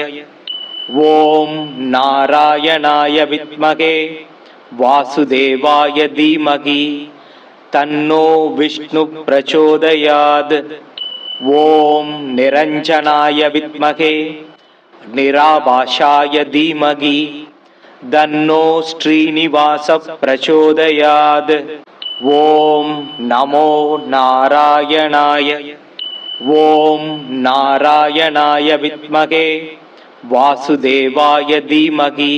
ஓம் நாராயணாய வித்மகே வாசுதேவாய தீமகி தன்னோ விஷ்ணு பிரச்சோதயாத். ஓம் நிரஞ்சனாய வித்மகே நிராபாஷாய தீமகி தன்னோ ஸ்ரீனிவாச பிரச்சோதயாத். ஓம் நமோ நாராயணாய. ஓம் நாராயணாய வித்மகே வாசுதேவாய தீமகி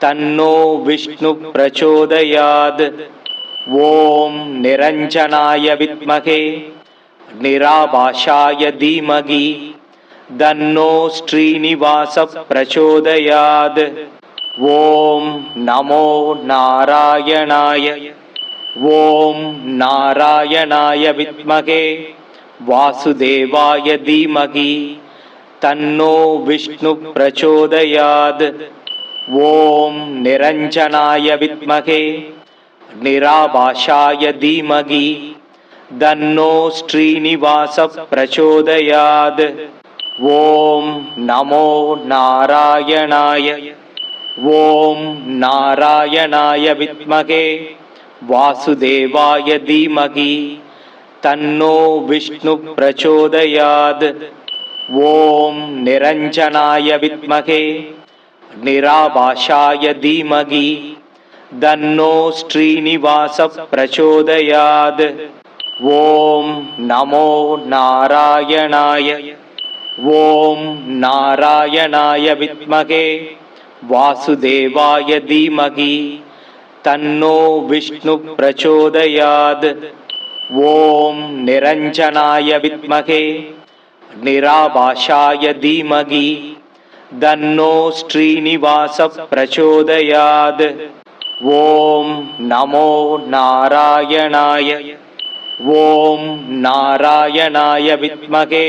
தன்னோ விஷ்ணு பிரச்சோதயாத். ஓம் நிரஞ்சனாய வித்மகே நிராபாஷாய தீமகி தன்னோ ஸ்ரீனிவாச பிரச்சோதயாத். ஓம் நமோ நாராயணாய. ஓம் நாராயணாய வித்மகே வாசுதேவாய தீமகி தன்னோ விஷ்ணு பிரச்சோதயாத். ஓம் நிரஞ்சனாய வித்மகே நிராபாஷாய தீமகி தன்னோ ஸ்ரீனிவாச பிரச்சோதயாத். ஓம் நமோ நாராயணாய. ஓம் நாராயணாய வித்மகே வாசுதேவாய தீமகி தன்னோ விஷ்ணு பிரச்சோதயாத். ஓம் நிரஞ்சனாய வித்மகே நிராபாஷாய தீமகி தன்னோ ஸ்ரீனிவாச பிரச்சோதயாத். ஓம் நமோ நாராயணாய. ஓம் நாராயணாய வித்மகே வாசுதேவாய தீமகி தன்னோ விஷ்ணு பிரச்சோதயாத். ஓம் நிரஞ்சனாய வித்மகே நிராபாஷாய தீமகி தன்னோ ஸ்ரீனிவாச பிரச்சோதயாத். ஓம் நமோ நாராயணாய. ஓம் நாராயணாய வித்மகே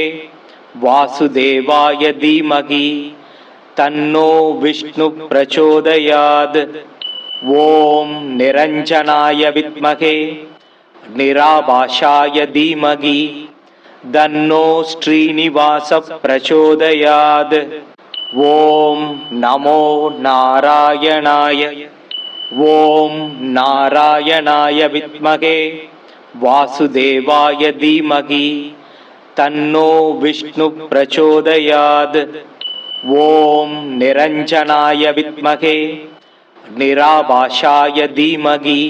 வாசுதேவாய தீமகி தன்னோ விஷ்ணு பிரச்சோதயாத். ஓம் நிரஞ்சனாய வித்மகே நிராபாஷாய தீமகி தன்னோ ஸ்ரீனிவாச பிரச்சோதயாத். ஓம் நமோ நாராயணாய. ஓம் நாராயணாய வித்மகே வாசுதேவாய தீமகி தன்னோ விஷ்ணு பிரச்சோதயாத். ஓம் நிரஞ்சனாய வித்மகே நிராபாஷாய தீமகி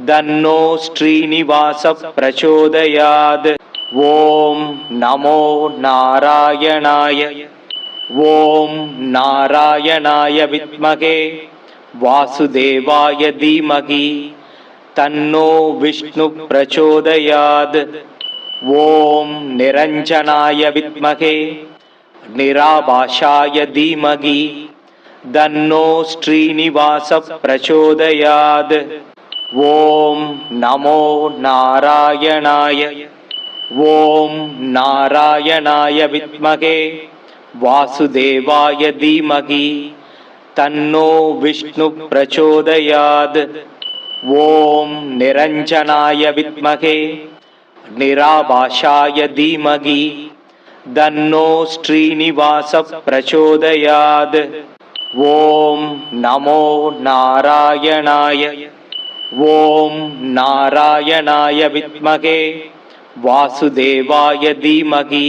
தன்னோ ஸ்ரீனிவாச பிரச்சோதயாத். ஓம் நமோ நாராயணாய. ஓம் நாராயணாய வித்மகே வாசுதேவாய தீமகி தன்னோ விஷ்ணு பிரச்சோதயாத். ஓம் நிரஞ்சனாய வித்மகே நிராபாஷாய தீமகி தன்னோ ஸ்ரீனிவாச பிரச்சோதயாத். ஓம் நமோ நாராயணாய. ஓம் நாராயணாய வித்மகே வாசுதேவாய தீமகி தன்னோ விஷ்ணு பிரச்சோதயாத். ஓம் நிரஞ்சனாய வித்மகே நிராபாஷாய தீமகி தன்னோ ஸ்ரீனிவாச பிரச்சோதயாத். ஓம் நமோ நாராயணாய. ஓம் நாராயணாய வித்மகே வாசுதேவாய தீமகி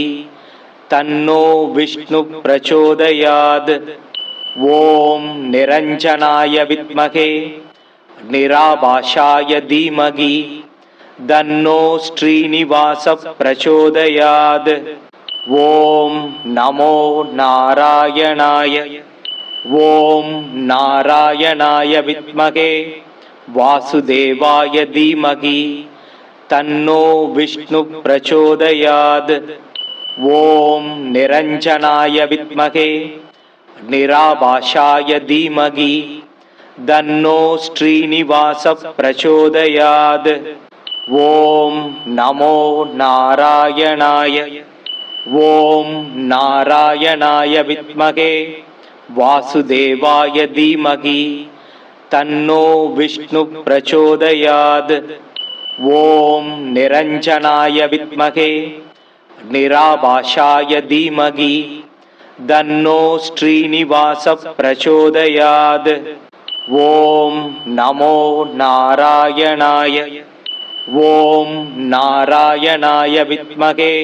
தன்னோ விஷ்ணு பிரச்சோதயாத். ஓம் நிரஞ்சனாய வித்மகே நிராபாஷாய தீமகி தன்னோ ஸ்ரீனிவாச பிரச்சோதயாத். ஓம் நமோ நாராயணாய. ஓம் நாராயணாய வித்மகே வாசுதேவாய தீமகி தன்னோ விஷ்ணு பிரச்சோதயாத். ஓம் நிரஞ்சனாய வித்மகே நிராபாஷாய தீமகி தன்னோ ஸ்ரீனிவாச பிரச்சோதயாத். ஓம் நமோ நாராயணாய. ஓம் நாராயணாய வித்மகே வாசுதேவாய தீமகி தன்னோ விஷ்ணு பிரச்சோதயாத். ஓம் நிரஞ்சனாய வித்மகே நிராபாஷாய தீமகி தன்னோ ஸ்ரீனிவாச பிரச்சோதயாத். ஓம் நமோ நாராயணாய. ஓம் நாராயணாய வித்மகே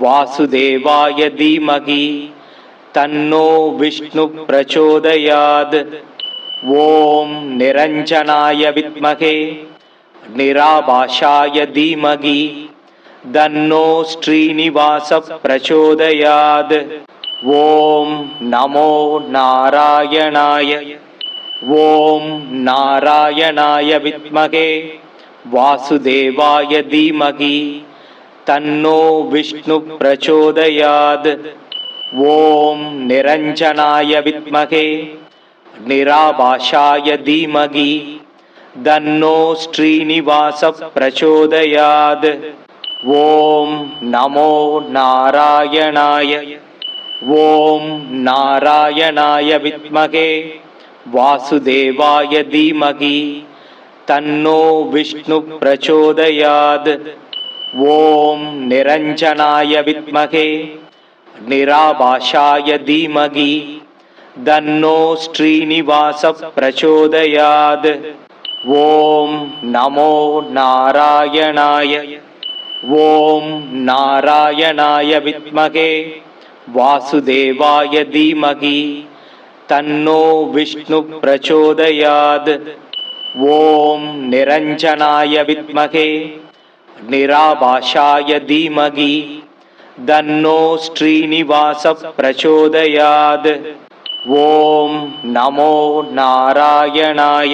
வாசுதேவாய தீமகி தன்னோ விஷ்ணு பிரச்சோதயாத். ஓம் நிரஞ்சனாய வித்மகே நிராபாஷாய தீமகி தன்னோ ஸ்ரீனிவாச பிரச்சோதயாத். ஓம் நமோ நாராயணாய. ஓம் நாராயணாய வித்மகே வாசுதேவாய தீமகி தன்னோ விஷ்ணு பிரச்சோதயாத். ஓம் நிரஞ்சனாய வித்மகே நிராபாஷாய தீமகி தன்னோ ஸ்ரீனிவாச பிரச்சோதயாத். ஓம் நமோ நாராயணாய. ஓம் நாராயணாய வித்மகே வாசுதேவாய தீமகி தன்னோ விஷ்ணு பிரச்சோதயாத். ஓம் நிரஞ்சனாய வித்மகே நிராபாஷாய தீமகி தன்னோ ஸ்ரீனிவாச பிரச்சோதயாத். ஓம் நமோ நாராயணாய. ஓம் நாராயணாய வித்மகே வாசுதேவாய தீமகி தன்னோ விஷ்ணு பிரச்சோதயாத். ஓம் நிரஞ்சனாய வித்மகே நிராபாஷாய தீமகி தன்னோ ஸ்ரீனிவாச பிரச்சோதயாத். ஓம் நமோ நாராயணாய.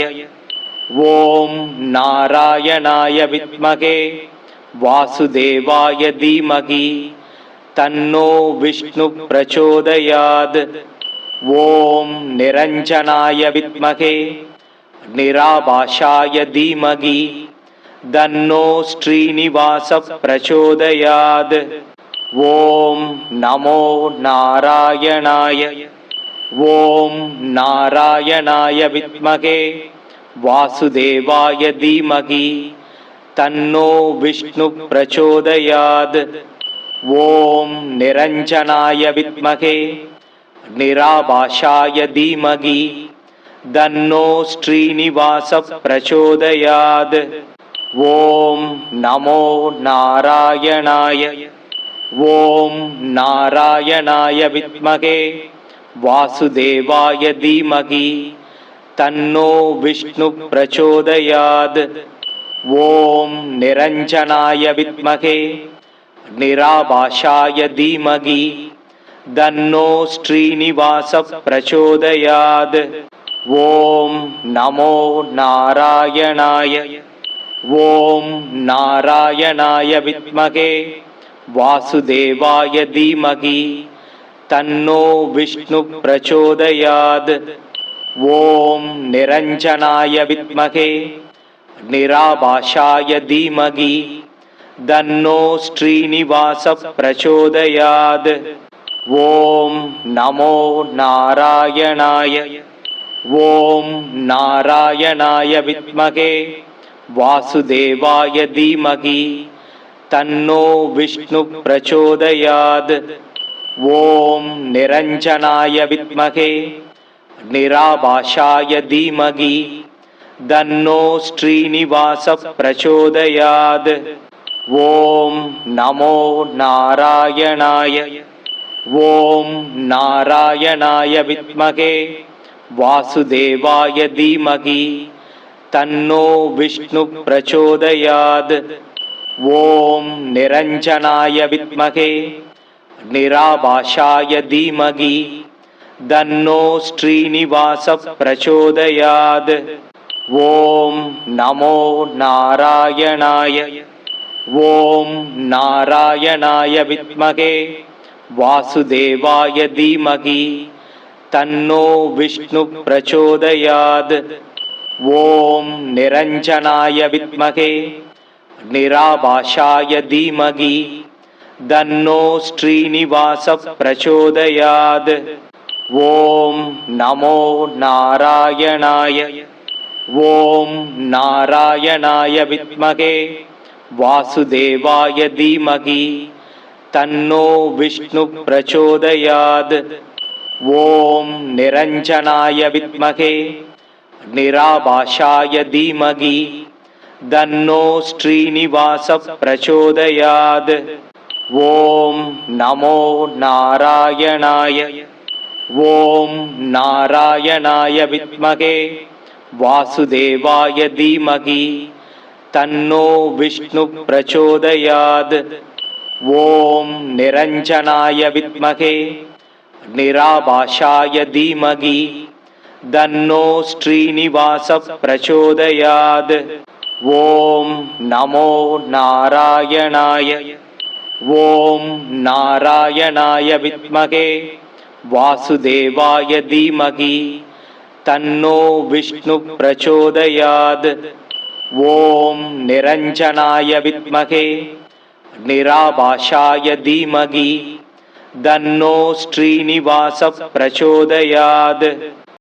ஓம் நாராயணாய வித்மகே வாசுதேவாய தீமகி தன்னோ விஷ்ணு பிரச்சோதயாத். ஓம் நிரஞ்சனாய வித்மகே நிராபாஷாய தீமகி தன்னோ ஸ்ரீனிவாச பிரச்சோதயாத். ஓம் நமோ நாராயணாய. ஓம் நாராயணாய வித்மகே வாசுதேவாய தீமகி தன்னோ விஷ்ணு பிரச்சோதயாத். ஓம் நிரஞ்சனாய வித்மகே நிராபாஷாய தீமகி தன்னோ ஸ்ரீனிவாச பிரச்சோதயாத். ஓம் நமோ நாராயணாய. ஓம் நாராயணாய வித்மகே வாசுதேவாய தீமகி தன்னோ விஷ்ணு பிரச்சோதயாத். ஓம் நிரஞ்சனாய வித்மகே நிராபாஷாய தீமகி தன்னோ ஸ்ரீனிவாச பிரச்சோதயாத். ஓம் நமோ நாராயணாய. ஓம் நாராயணாய வித்மகே வாசுதேவாய தீமகி தன்னோ விஷ்ணு பிரச்சோதயாத். ஓம் நிரஞ்சனாய வித்மகே நிராபாஷாய தீமகி தன்னோ ஸ்ரீனிவாச பிரச்சோதயாத். ஓம் நமோ நாராயணாய. ஓம் நாராயணாய வித்மகே வாசுதேவாய தீமகி தன்னோ விஷ்ணு பிரச்சோதயாத். ஓம் நிரஞ்சனாய வித்மகே நிராபாஷாய தீமகி தன்னோ ஸ்ரீனிவாச பிரச்சோதயாத். ஓம் நமோ நாராயணாய. ஓம் நாராயணாய வித்மகே வாசுதேவாய தீமகி தன்னோ விஷ்ணு பிரச்சோதயாத். ஓம் நிரஞ்சனாய வித்மகே நிராபாஷாய தீமகி தன்னோ ஸ்ரீனிவாச பிரச்சோதயாத். ஓம் நமோ நாராயணாய. ஓம் நாராயணாய வித்மகே வாசுதேவாய தீமகி தன்னோ விஷ்ணு பிரச்சோதயாத். ஓம் நிரஞ்சனாய வித்மகே நிராபாஷாய தீமகி தன்னோ ஸ்ரீனிவாச பிரச்சோதயாத். ஓம் நமோ நாராயணாய. ஓம் நாராயணாய வித்மகே வாசுதேவாய தீமகி தன்னோ விஷ்ணு பிரச்சோதயாத். ஓம் நிரஞ்சனாய வித்மகே நிராபாஷாய தீமகி தன்னோ ஸ்ரீனிவாச பிரச்சோதயாத். ஓம் நமோ நாராயணாய. ஓம் நாராயணாய வித்மகே வாசுதேவாய தீமகி தன்னோ விஷ்ணு பிரச்சோதயாத். ஓம் நிரஞ்சனாய வித்மகே நிராபாஷாய தீமகி தன்னோ ஸ்ரீனிவாச பிரச்சோதயாத். ஓம் நமோ நாராயணாய. ஓம் நாராயணாய வித்மகே வாசுதேவாய தீமகி தன்னோ விஷ்ணு பிரச்சோதயாத். ஓம் நிரஞ்சனாய வித்மகே நிராபாஷாய தீமகி தன்னோ ஸ்ரீனிவாச பிரச்சோதயாத்.